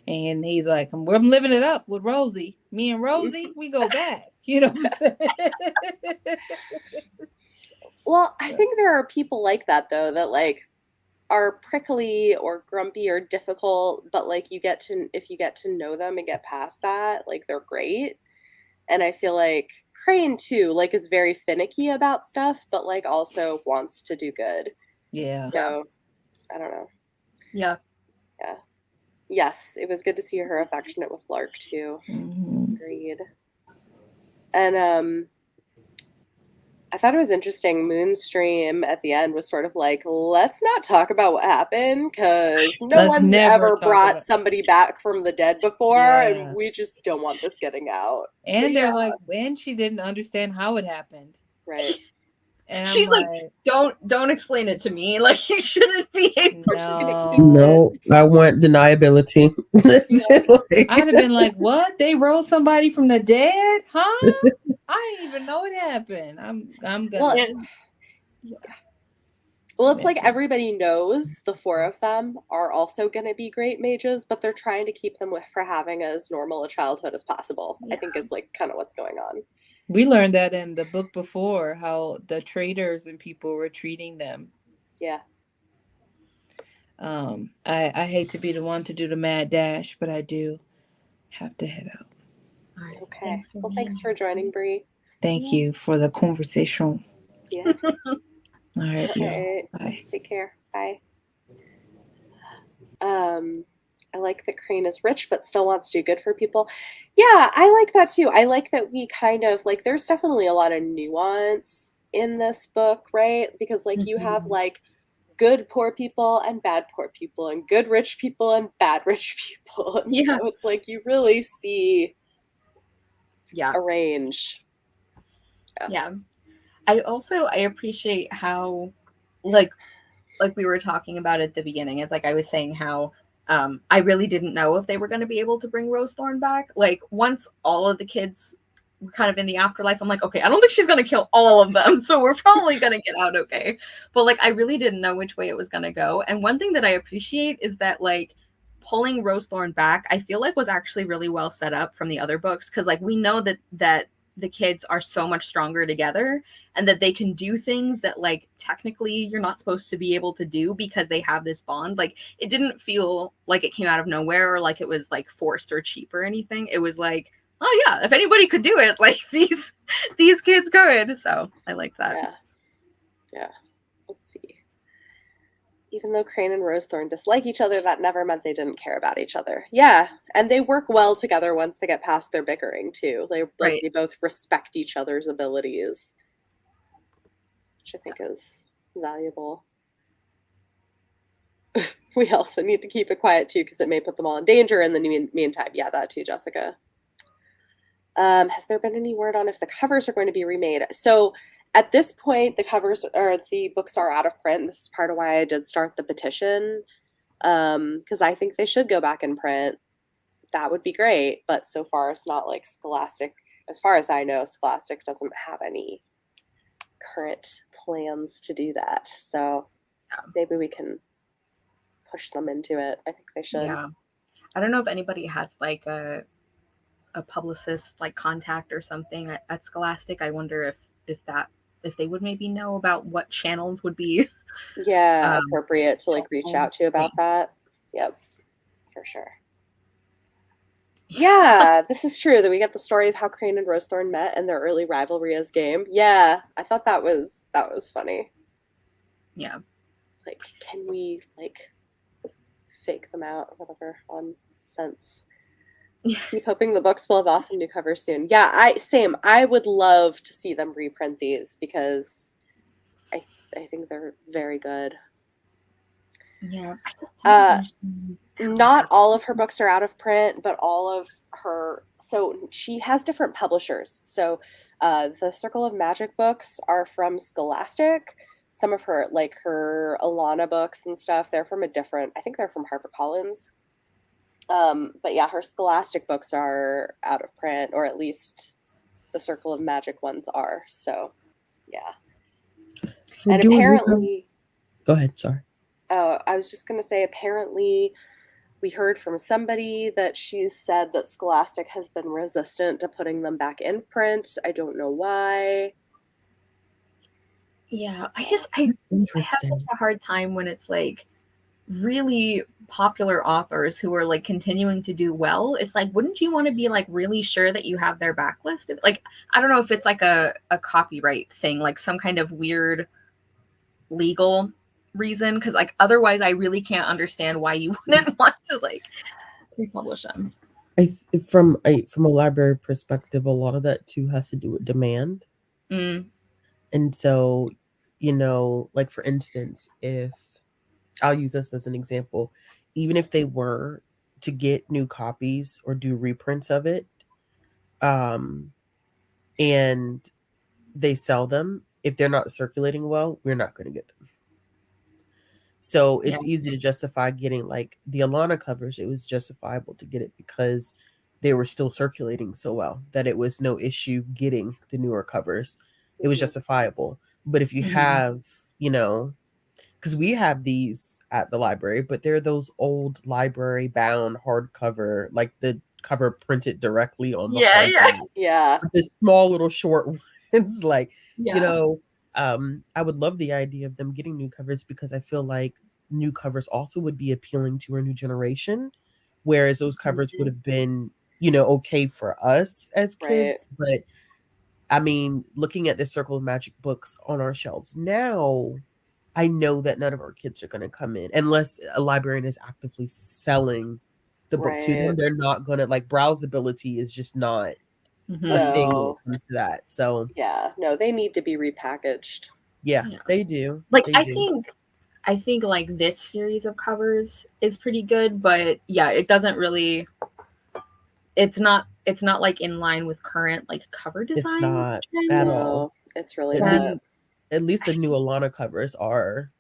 and he's like, I'm living it up with Rosie. Me and Rosie, we go back. You know what I'm saying? Well, I think there are people like that though, that like are prickly or grumpy or difficult, but like if you get to know them and get past that, like they're great. And I feel like Crane too, like is very finicky about stuff, but like also wants to do good. Yeah. So I don't know. Yeah. Yeah. Yes, it was good to see her affectionate with Lark too. Mm-hmm. Agreed. And I thought it was interesting. Moonstream at the end was sort of like, let's not talk about what happened because no Let's one's never ever talk brought about- somebody back from the dead before, Yeah. and we just don't want this getting out. And they're like, when she didn't understand how it happened. Right. And She's I'm like, don't explain it to me. Like, you shouldn't be a person gonna keep No, I want deniability. I'd have been like, what? They rose somebody from the dead? Huh? I didn't even know it happened. I'm gonna Well, Yeah. Well, it's like everybody knows the four of them are also going to be great mages, but they're trying to keep them for having as normal a childhood as possible. I think is like kind of what's going on. We learned that in the book before, how the traders and people were treating them. Yeah. I hate to be the one to do the mad dash, but I do have to head out. All right. Okay. Thanks for joining, Bree. Thank you for the conversation. Yes. All right, All y'all. right. Bye. Take care. Bye. I like that Crane is rich but still wants to do good for people. Yeah, I like that too. I like that we kind of like there's definitely a lot of nuance in this book, right? Because like you have like good poor people and bad poor people and good rich people and bad rich people. And so it's like you really see a range. Yeah. I appreciate how like we were talking about at the beginning. It's like I was saying how I really didn't know if they were going to be able to bring Rosethorn back. Like once all of the kids were kind of in the afterlife, I'm like, okay, I don't think she's going to kill all of them. So we're probably going to get out okay. But like I really didn't know which way it was going to go. And one thing that I appreciate is that like pulling Rosethorn back, I feel like was actually really well set up from the other books because like we know that the kids are so much stronger together and that they can do things that like technically you're not supposed to be able to do because they have this bond. Like it didn't feel like it came out of nowhere or like it was like forced or cheap or anything. It was like, oh yeah, if anybody could do it, like these kids could. So I like that. Yeah. Let's see. Even though Crane and Rosethorn dislike each other, that never meant they didn't care about each other. Yeah, and they work well together once they get past their bickering too. They both respect each other's abilities, which I think is valuable. We also need to keep it quiet too because it may put them all in danger in the meantime. Yeah, that too, Jessica. Has there been any word on if the covers are going to be remade? So at this point, the covers or the books are out of print. This is part of why I did start the petition, because I think they should go back in print. That would be great, but so far it's not like Scholastic. As far as I know, Scholastic doesn't have any current plans to do that. So maybe we can push them into it. I think they should. Yeah. I don't know if anybody has like a publicist like contact or something at Scholastic. I wonder if if they would maybe know about what channels would be appropriate to like reach out to about that. Yep, for sure. Yeah, this is true that we get the story of how Crane and Rosethorn met and their early rivalry as game. Yeah, I thought that was funny. Yeah. Like, can we like fake them out or whatever on Sense? Keep hoping the books will have awesome new covers soon. Yeah, I would love to see them reprint these because I think they're very good. Yeah, I just don't understand. Not all of her books are out of print, but all of her. So she has different publishers. So the Circle of Magic books are from Scholastic. Some of her, like her Alana books and stuff, they're from a different. I think they're from HarperCollins. But yeah, her Scholastic books are out of print, or at least the Circle of Magic ones are. So yeah, and apparently. Go ahead. Sorry. Oh, I was just going to say, apparently we heard from somebody that she said that Scholastic has been resistant to putting them back in print. I don't know why. Yeah, I have such a hard time when it's like really popular authors who are like continuing to do well. It's like, wouldn't you want to be like really sure that you have their backlist? Like, I don't know if it's like a copyright thing, like some kind of weird legal reason, because like otherwise I really can't understand why you wouldn't want to like republish them. From a library perspective, a lot of that too has to do with demand. And so, like for instance, if I'll use this as an example, even if they were to get new copies or do reprints of it, and they sell them, if they're not circulating well, we're not going to get them. So it's easy to justify getting like the Alana covers. It was justifiable to get it because they were still circulating so well that it was no issue getting the newer covers. It was justifiable. But if you have, because we have these at the library, but they're those old library bound hardcover, like the cover printed directly on the Yeah. The small little short ones, like, I would love the idea of them getting new covers because I feel like new covers also would be appealing to a new generation, whereas those covers would have been, okay for us as kids. But I mean, looking at the Circle of Magic books on our shelves now, I know that none of our kids are going to come in unless a librarian is actively selling the book to them. They're not going to, like, browsability is just not a thing when it comes to that. So yeah, no, they need to be repackaged. Yeah, they do. Like, I think like this series of covers is pretty good, but yeah, it doesn't really. It's not like in line with current like cover design. It's not trends. at all. It's really at least the new Alana covers are.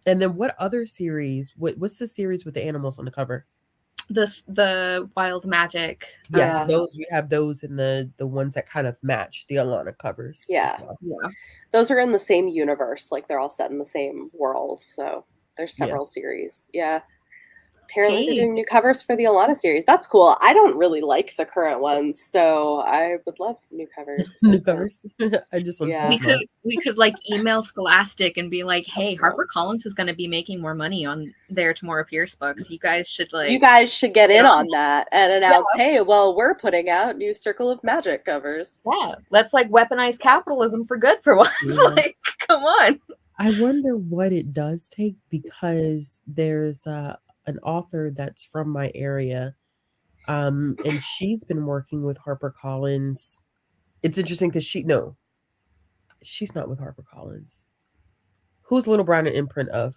And then what other series? What's the series with the animals on the cover? The Wild Magic. Yeah, those we have those in the ones that kind of match the Alana covers. Yeah. Yeah. Those are in the same universe, like they're all set in the same world. So there's several series. Yeah. Apparently they're doing new covers for the Alana series. That's cool. I don't really like the current ones, so I would love new covers. New covers. I just we could like email Scholastic and be like, hey, HarperCollins is going to be making more money on their Tamora Pierce books. You guys should get in on that and announce, hey, well, we're putting out new Circle of Magic covers. Yeah, let's like weaponize capitalism for good for once. Like, come on. I wonder what it does take, because there's an author that's from my area, and she's been working with HarperCollins. It's interesting because she's not with HarperCollins. Who's Little Brown an imprint of?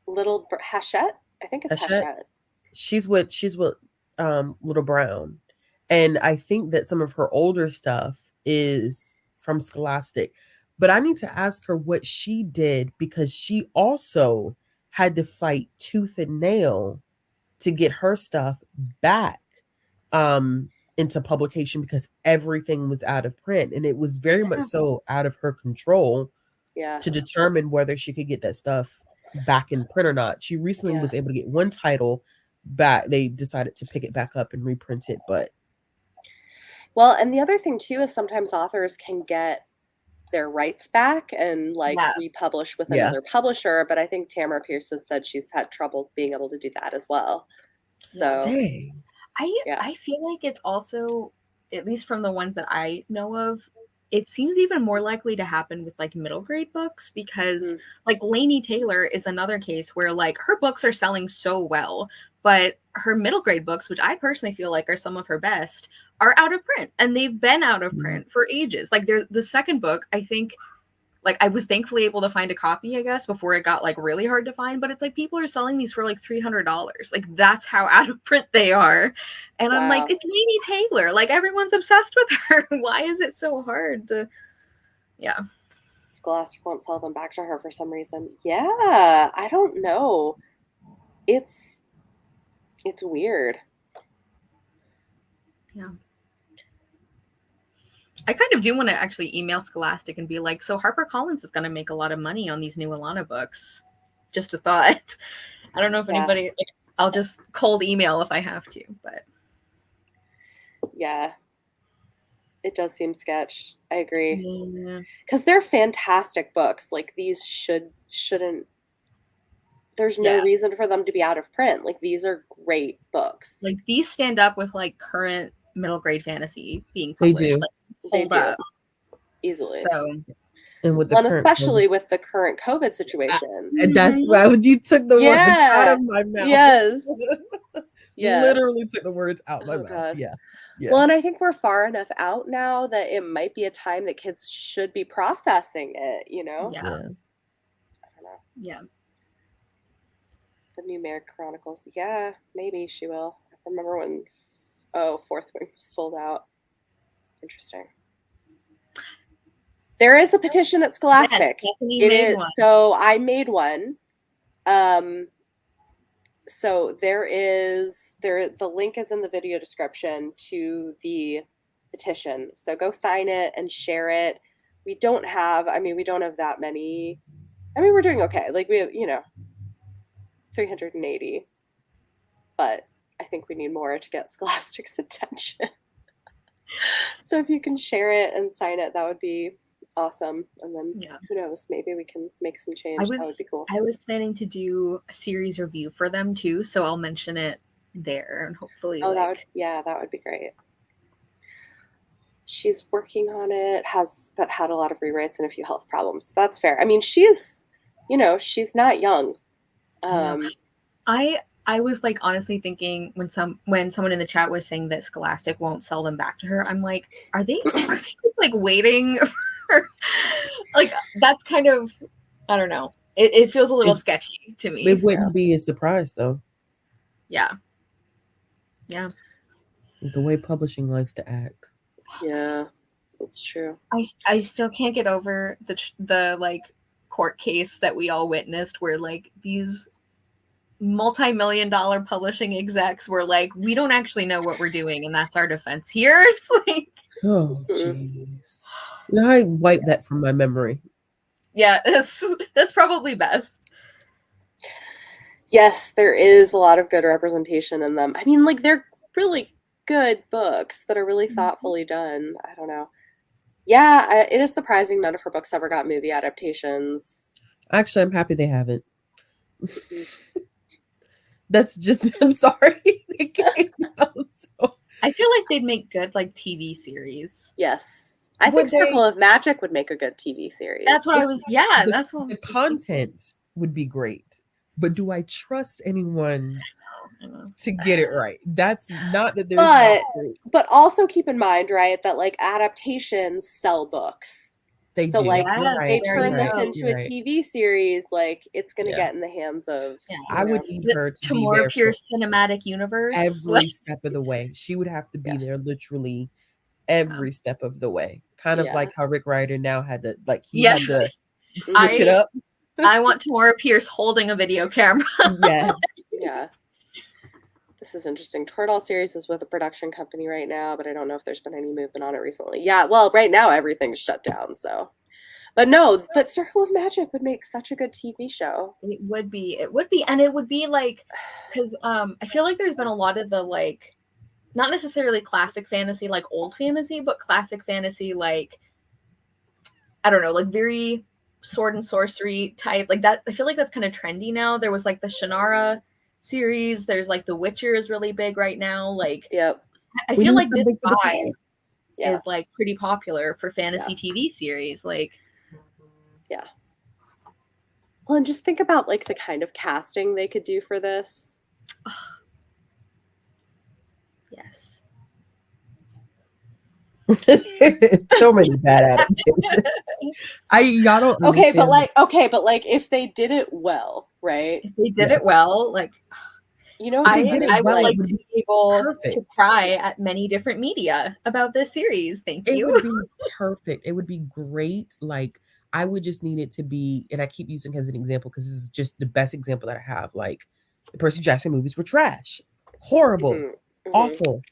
Hachette? I think it's Hachette. She's with Little Brown, and I think that some of her older stuff is from Scholastic. But I need to ask her what she did, because she also had to fight tooth and nail to get her stuff back into publication, because everything was out of print, and it was very much so out of her control to determine whether she could get that stuff back in print or not. She recently was able to get one title back. They decided to pick it back up and reprint it, but well, and the other thing too is sometimes authors can get their rights back and like Yeah. republish with Yeah. another publisher. But I think Tamora Pierce has said she's had trouble being able to do that as well. So Dang. Yeah. I feel like it's also, at least from the ones that I know of, it seems even more likely to happen with like middle grade books because like Lainey Taylor is another case where like her books are selling so well, but her middle grade books, which I personally feel like are some of her best, are out of print, and they've been out of print for ages. Like the second book, I think, like I was thankfully able to find a copy, I guess, before it got like really hard to find. But it's like people are selling these for like $300. Like that's how out of print they are. And I'm like, Wow. it's Lainey Taylor. Like everyone's obsessed with her. Why is it so hard to? Yeah. Scholastic won't sell them back to her for some reason. Yeah, I don't know. It's weird. Yeah. I kind of do want to actually email Scholastic and be like, so HarperCollins is going to make a lot of money on these new Alana books. Just a thought. I don't know if anybody, like, I'll just cold email if I have to, but. Yeah. It does seem sketch. I agree. Yeah. Because they're fantastic books. Like these shouldn't there's no Yeah. reason for them to be out of print. Like these are great books. Like these stand up with like current middle grade fantasy being They published. do. Like, They hold do. up. Easily. So And with the And current especially COVID. with the current COVID situation. And that's why you took the words Yeah. out of my mouth. Yes. Yeah. Literally took the words out my Oh, mouth. God. Yeah. Well, and I think we're far enough out now that it might be a time that kids should be processing it, you know? yeah. Yeah. I don't know. Yeah. The Numeric Chronicles. Yeah, maybe she will. I remember when Fourth Wing was sold out. Interesting. There is a petition at Scholastic. Yes, Stephanie It made is. one. So I made one. So the link is in the video description to the petition. So go sign it and share it. We don't have that many. I mean, we're doing okay. Like we have, 380. But I think we need more to get Scholastic's attention. So if you can share it and sign it, that would be awesome. And then who knows, maybe we can make some change. That would be cool. I was planning to do a series review for them too, so I'll mention it there and hopefully. That would be great. She's working on it, but had a lot of rewrites and a few health problems. That's fair. I mean, she's not young. I was like honestly thinking when someone in the chat was saying that Scholastic won't sell them back to her, I'm like, are they just like waiting for, like that's kind of, I don't know. It feels a little sketchy to me. It wouldn't be a surprise though. Yeah. Yeah. The way publishing likes to act. Yeah, that's true. I still can't get over the like court case that we all witnessed where like these multi-million-dollar publishing execs were like, we don't actually know what we're doing, and that's our defense here. It's like, oh jeez. I wipe that from my memory. Yeah, that's probably best. Yes, there is a lot of good representation in them. I mean, like they're really good books that are really thoughtfully done. I don't know. Yeah, it is surprising none of her books ever got movie adaptations. Actually, I'm happy they haven't. That's just, I'm sorry. They came out, so. I feel like they'd make good like TV series. Yes. I think Circle of Magic would make a good TV series. That's what that's what the content would be great. But do I trust anyone to get it right? That's not that there's but also keep in mind, right, that like adaptations sell books. They turn this into a TV series, like it's gonna get in the hands of I would need her to Tamora be there Pierce cinematic universe every step of the way. She would have to be there literally every step of the way. Kind of like how Rick Rider now had to had to switch it up. I want Tamora Pierce holding a video camera. Yes. Yeah. This is interesting. Tordoll series is with a production company right now, but I don't know if there's been any movement on it recently. Yeah, well, right now everything's shut down, so. But Circle of Magic would make such a good TV show. It would be, and it would be like, because I feel like there's been a lot of the like, not necessarily classic fantasy, like old fantasy, but classic fantasy, like I don't know, like very sword and sorcery type. Like that, I feel like that's kind of trendy now. There was like the Shannara series. There's like The Witcher is really big right now. Like Yep. I We feel need like this something for the vibe kids. Yeah. is like pretty popular for fantasy TV series. Like, Yeah. Well, and just think about like the kind of casting they could do for this. yes. So many bad adaptations. Y'all don't Okay, but understand. like if they did it well, right? If they did Yeah. it well, like You know, If they I did it would well, it like would to be be able perfect. to cry at many different media about this series. Thank It you. would be perfect. It would be great. Like, I would just need it to be, and I keep using it as an example because this is just the best example that I have. Like, the Percy Jackson movies were trash, horrible, Mhm, mhm, awful.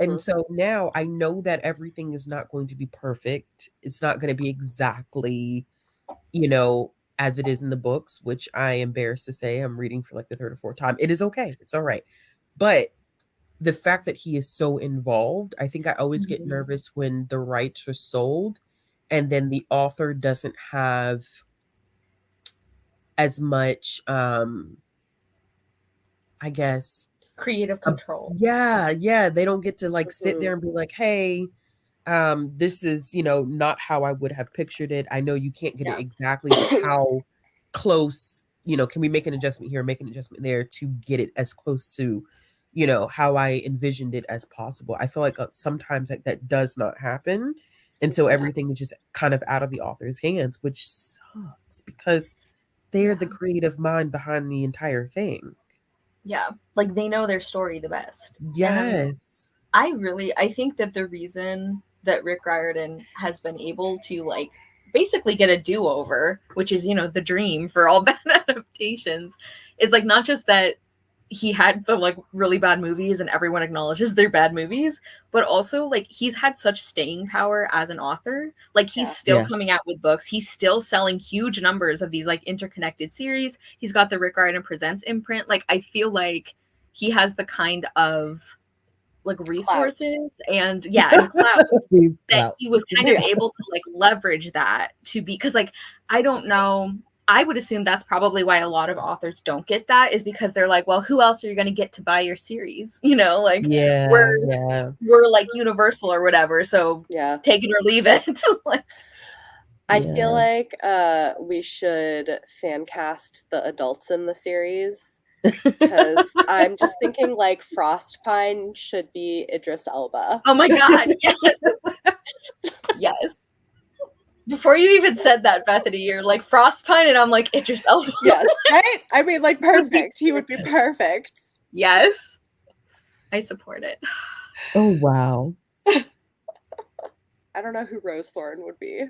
And mhm. so now I know that everything is not going to be perfect. It's not going to be exactly, as it is in the books, which I am embarrassed to say I'm reading for like the third or fourth time. It is okay. It's all right. But the fact that he is so involved, I think I always get Mhm. nervous when the rights are sold and then the author doesn't have as much I guess Creative control. yeah, they don't get to like sit there Mhm. and be like, "Hey, this is, not how I would have pictured it. I know you can't get it Yeah. exactly, but how close, can we make an adjustment here, make an adjustment there to get it as close to, how I envisioned it as possible." I feel like sometimes that does not happen. And so Yeah. everything is just kind of out of the author's hands, which sucks because they're the Yeah. creative mind behind the entire thing. Yeah. Like they know their story the best. And Yes. I think that the reason that Rick Riordan has been able to like basically get a do-over, which is, the dream for all bad adaptations, is like not just that he had the like really bad movies and everyone acknowledges they're bad movies, but also like he's had such staying power as an author. Like he's Yeah. still Yeah. coming out with books. He's still selling huge numbers of these like interconnected series. He's got the Rick Riordan Presents imprint. Like I feel like he has the kind of like Clout. resources and clout Please, that clout. he was kind of Yeah. able to like leverage that to be, because like I don't know, I would assume that's probably why a lot of authors don't get that, is because they're like, well, who else are you going to get to buy your series, like Yeah, yeah. we're like Universal or whatever, so Yeah. take it or leave it. Like, I Yeah. feel like we should fan cast the adults in the series because I'm just thinking like Frostpine should be Idris Elba. oh my god, yes. Yes, before you even said that, Bethany, you're like Frostpine and I'm like Idris Elba. Yes, right? I mean, like Would be perfect. He would be perfect. Yes, I support it. Oh, wow. I don't know who Rose Thorn would be.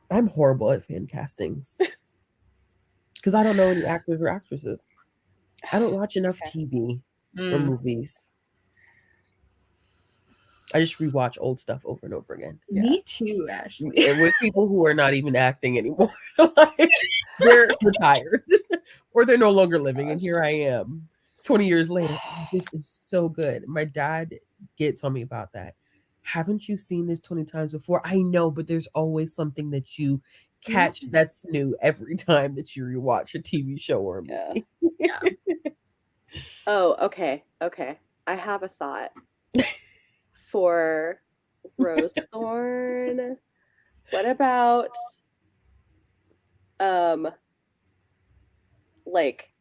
I'm horrible at fan castings because I don't know any actors or actresses. I don't watch enough Okay. TV or movies. I just rewatch old stuff over and over again. Yeah. Me too, Ashley. And with people who are not even acting anymore. Like, they're retired or they're no longer living. And here I am 20 years later. Oh, this is so good. My dad gets on me about that. Haven't you seen this 20 times before? I know, but there's always something that you catch that's new every time that you rewatch a TV show or a movie. Yeah. Oh, okay. Okay. I have a thought for Rose Thorn. What about like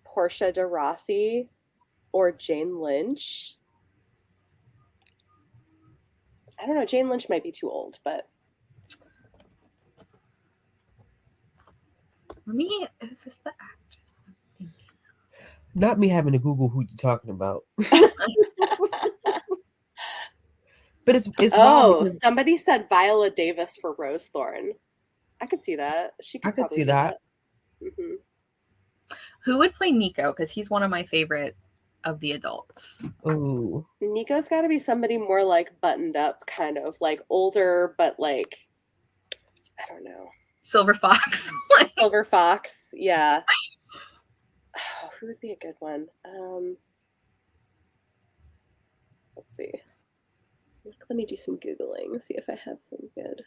Portia de Rossi or Jane Lynch? I don't know. Jane Lynch might be too old, but Is this the actress I'm thinking? Not me having to Google who you're talking about. But it's wild oh, because somebody said Viola Davis for Rose Thorn. I could see that. She I could could probably see do that. that. Hmm. Who would play Nico? Because he's one of my favorite of the adults. Oh, Nico's got to be somebody more like buttoned up, kind of like older, but like I don't know. Silver Fox. Silver Fox, yeah. Oh, who would be a good one? Let's see. Let me do some Googling, see if I have some good.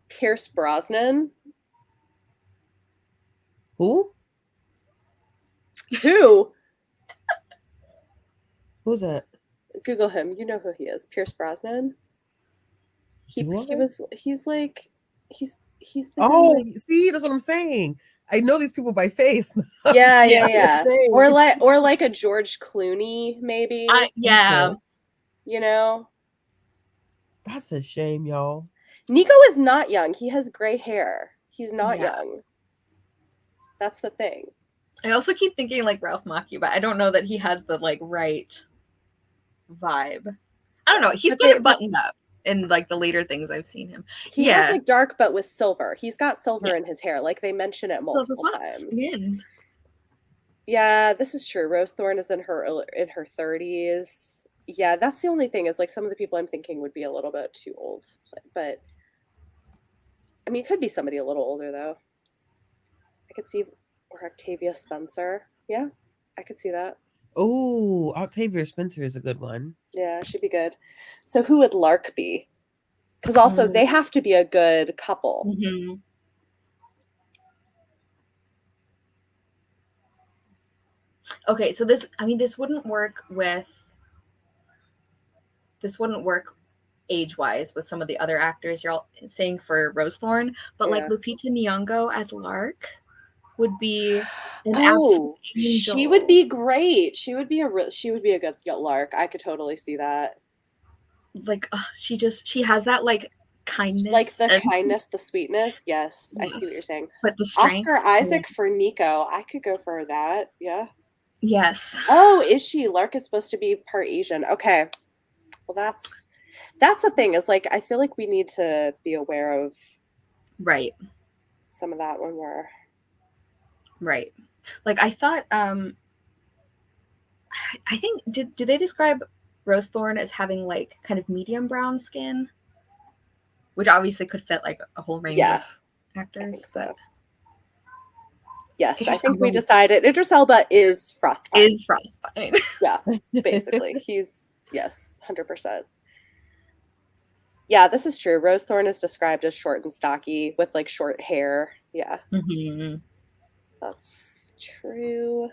Pierce Brosnan. Who? Who? Who's that? Google him. You know who he is. Pierce Brosnan. He's been Oh, in, like, see, that's what I'm saying. I know these people by face. yeah. Or like a George Clooney, maybe. Yeah. You know? That's a shame, y'all. Nico is not young. He has gray hair. He's not Yeah. young. That's the thing. I also keep thinking like Ralph Macchio, but I don't know that he has the like right vibe. I don't know. He's But kind they- of buttoned up in like the later things I've seen him. He has Yeah. like dark, but with silver. He's got silver Yeah. in his hair. Like they mention it multiple times. Again. Yeah, this is true. Rose Thorne is in her 30s. Yeah, that's the only thing is like some of the people I'm thinking would be a little bit too old. But I mean, it could be somebody a little older though. I could see, or Octavia Spencer. Yeah, I could see that. Oh, Octavia Spencer is a good one. Yeah, she'd be good. So who would Lark be? Because also they have to be a good couple. Mm-hmm. Okay, so this wouldn't work age-wise with some of the other actors you're all saying for Rose Thorne, but like Yeah. Lupita Nyong'o as Lark would be an absolute angel. She would be great. She would be a good Lark. I could totally see that. Like she has that like kindness, like the kindness, the sweetness. Yes, I see what you're saying. But the strength. Oscar Isaac for Nico. I could go for that. Yeah. Yes. Oh, is she? Lark is supposed to be part Asian. Okay. Well, that's the thing is like I feel like we need to be aware of right some of that when we're right. Like I thought I think do they describe Rose Thorne as having like kind of medium brown skin, which obviously could fit like a whole range of actors. I think so. But yes, Idris I think we Elba decided Idris Elba is Frostbite. Is Frostbite. Yeah, basically. He's 100%. Yeah, this is true. Rose Thorne is described as short and stocky with like short hair. Yeah. Mm-hmm. That's true.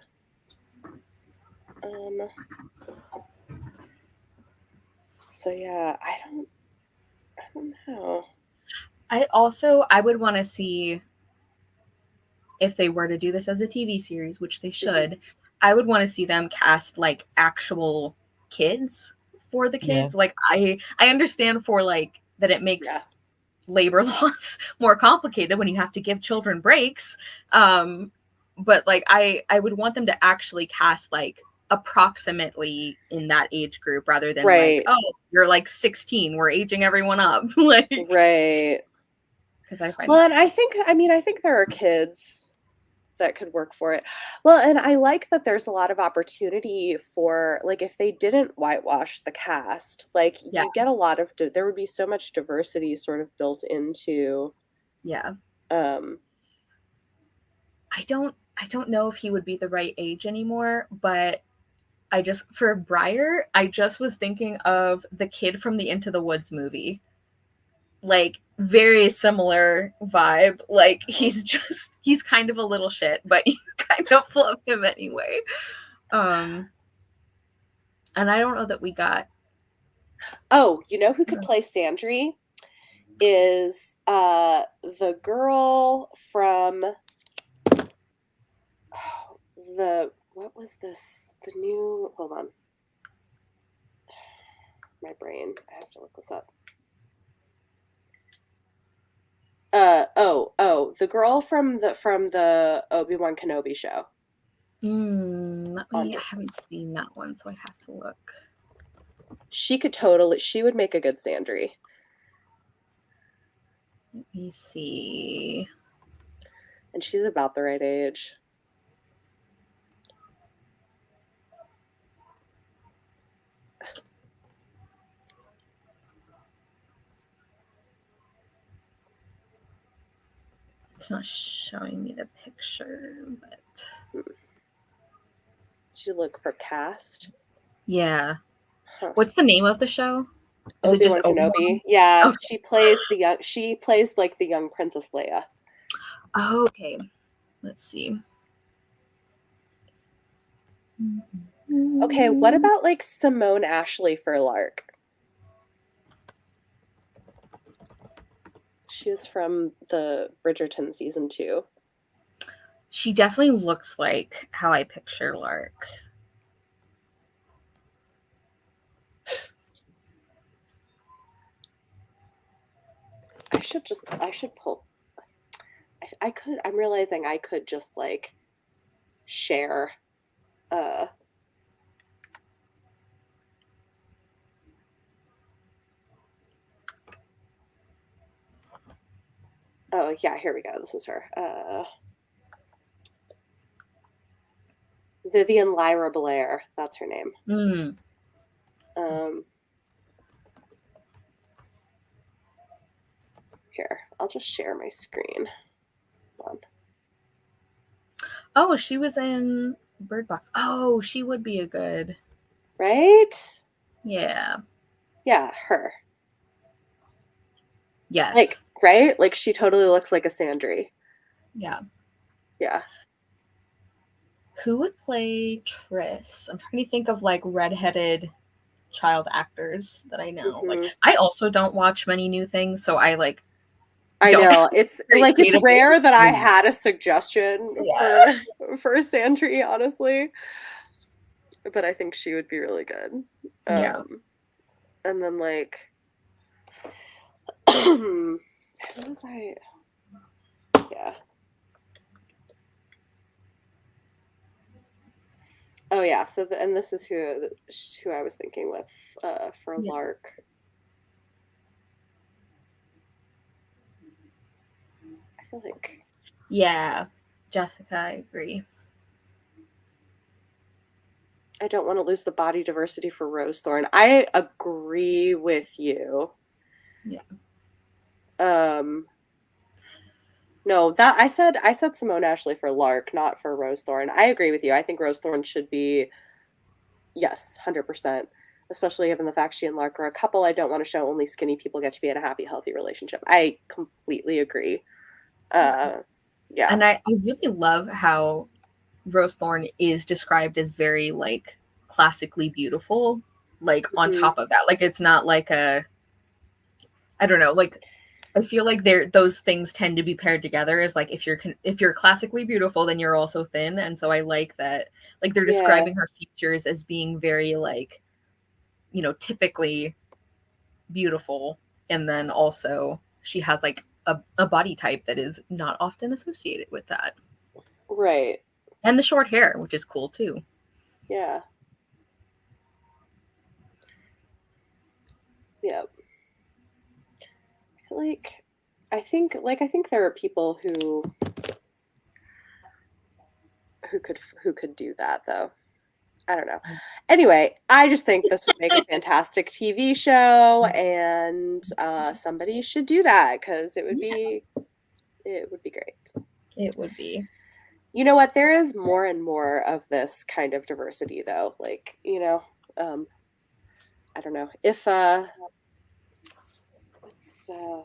So yeah, I don't know. I would want to see if they were to do this as a TV series, which they should. Mm-hmm. I would want to see them cast like actual kids for the kids. Yeah. Like I understand for like that it makes labor loss more complicated when you have to give children breaks. But like I would want them to actually cast like approximately in that age group rather than like, oh, you're like 16, we're aging everyone up. Like right. Because I find and I think there are kids that could work for it. Well, and I like that there's a lot of opportunity for like if they didn't whitewash the cast, like you get a lot of there would be so much diversity sort of built into I don't know if he would be the right age anymore, but for Briar, I just was thinking of the kid from the Into the Woods movie. Like very similar vibe. Like he's kind of a little shit, but you kind of love him anyway. And I don't know that we got. Oh, you know who could play Sandry? Is the girl from what was this? The new hold on. My brain. I have to look this up. The girl from the Obi-Wan Kenobi show. I haven't seen that one, so I have to look. She would make a good Sandry. Let me see. And she's about the right age. It's not showing me the picture, but did you look for cast? Yeah. Huh. What's the name of the show? Is it just Obi-Wan Obi-Wan? Kenobi. Yeah, Okay. she plays like the young Princess Leia. Oh, okay. Let's see. Okay, what about like Simone Ashley for Lark? She was from the Bridgerton season 2. She definitely looks like how I picture Lark. I should pull. I'm realizing I could just like share. Oh yeah, here we go. This is her. Vivian Lyra Blair. That's her name. Mm. Here, I'll just share my screen. Hold on. Oh, she was in Bird Box. Oh, she would be a good. Right? Yeah. Yeah, her. Yes. Like, right? Like she totally looks like a Sandry. Yeah. Yeah. Who would play Triss? I'm trying to think of like redheaded child actors that I know. Mhm. Like I also don't watch many new things, so I like I don't know. It's very like it's creatively. rare that I had a suggestion Yeah. for Sandry, honestly. But I think she would be really good. Yeah. And then like who was I? Yeah. Oh yeah. So and this is who I was thinking with for Yeah. Lark. I feel like Yeah. Jessica, I agree. I don't want to lose the body diversity for Rose Thorn. I agree with you. Yeah. No, that I said Simone Ashley for Lark, not for Rose Thorn. I agree with you. I think Rose Thorn should be, yes, 100%. Especially given the fact she and Lark are a couple. I don't want to show only skinny people get to be in a happy, healthy relationship. I completely agree. Yeah. And I really love how Rose Thorn is described as very like classically beautiful. Like on Mhm. top of that, like it's not like a, I don't know, like I feel like those things tend to be paired together as like if you're classically beautiful, then you're also thin, and so I like that. Like they're Yeah. describing her features as being very like, typically beautiful, and then also she has like a body type that is not often associated with that, Right. and the short hair, which is cool too. Yeah. Yeah. I feel like I think there are people who could do that though. I don't know. Anyway, I just think this would make a fantastic TV show, and somebody should do that because it would be great. It would be. You know what? There is more and more of this kind of diversity, though. Like, I don't know if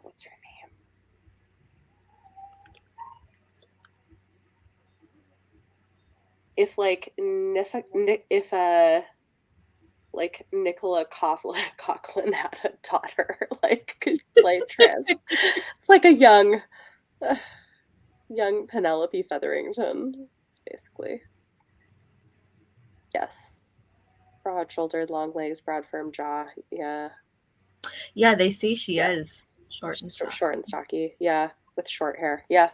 what's her name? If like if like Nicola Coughlin had a daughter, like could play Triss. It's like a young Penelope Featherington, basically. Yes. Broad shouldered, long legs, broad firm jaw. Yeah. Yeah, they say she Yes. is short and stocky. Short and stocky. Yeah. With short hair. Yeah.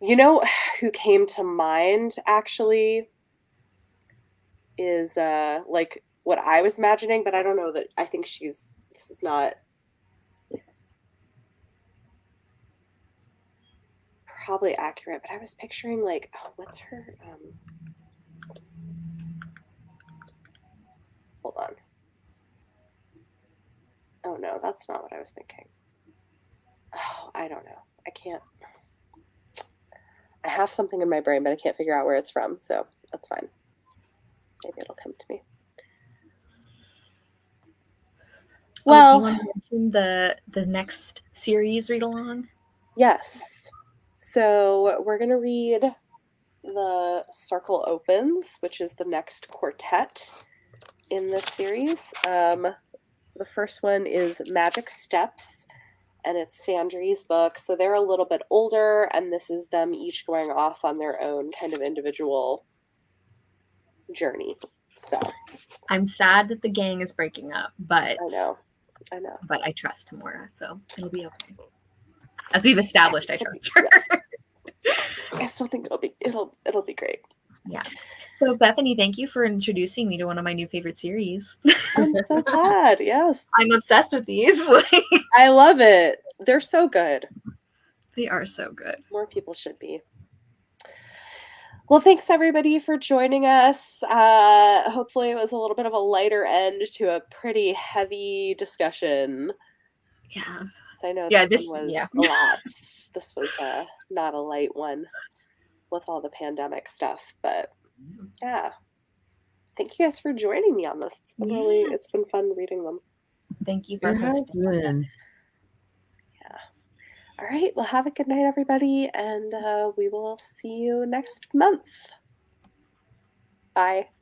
You know who came to mind actually is like what I was imagining, but I don't know that I think this is not probably accurate, but I was picturing like, oh, what's her hold on. Oh no, that's not what I was thinking. Oh, I don't know. I have something in my brain, but I can't figure out where it's from, so that's fine. Maybe it'll come to me. Do Well, you want to mention the next series read along? yes. So we're going to read The Circle Opens, which is the next quartet in this series. The first one is Magic Steps, and it's Sandry's book. So they're a little bit older, and this is them each going off on their own kind of individual journey. So I'm sad that the gang is breaking up, but I know. But I trust Tamora, so it'll be okay. As we've established, I trust her. Yes. I still think it'll be great. Yeah. So Bethany, thank you for introducing me to one of my new favorite series. I'm so glad. Yes. I'm obsessed with these. I love it. They're so good. They are so good. More people should be. Well, thanks everybody for joining us. Hopefully it was a little bit of a lighter end to a pretty heavy discussion. Yeah. So I know Yeah, this one was yeah. a lot. This was not a light one with all the pandemic stuff, but yeah. Thank you guys for joining me on this. It's been fun reading them. Thank you for It has hosting. been. Yeah. All right. Well, have a good night, everybody, and we will see you next month. Bye.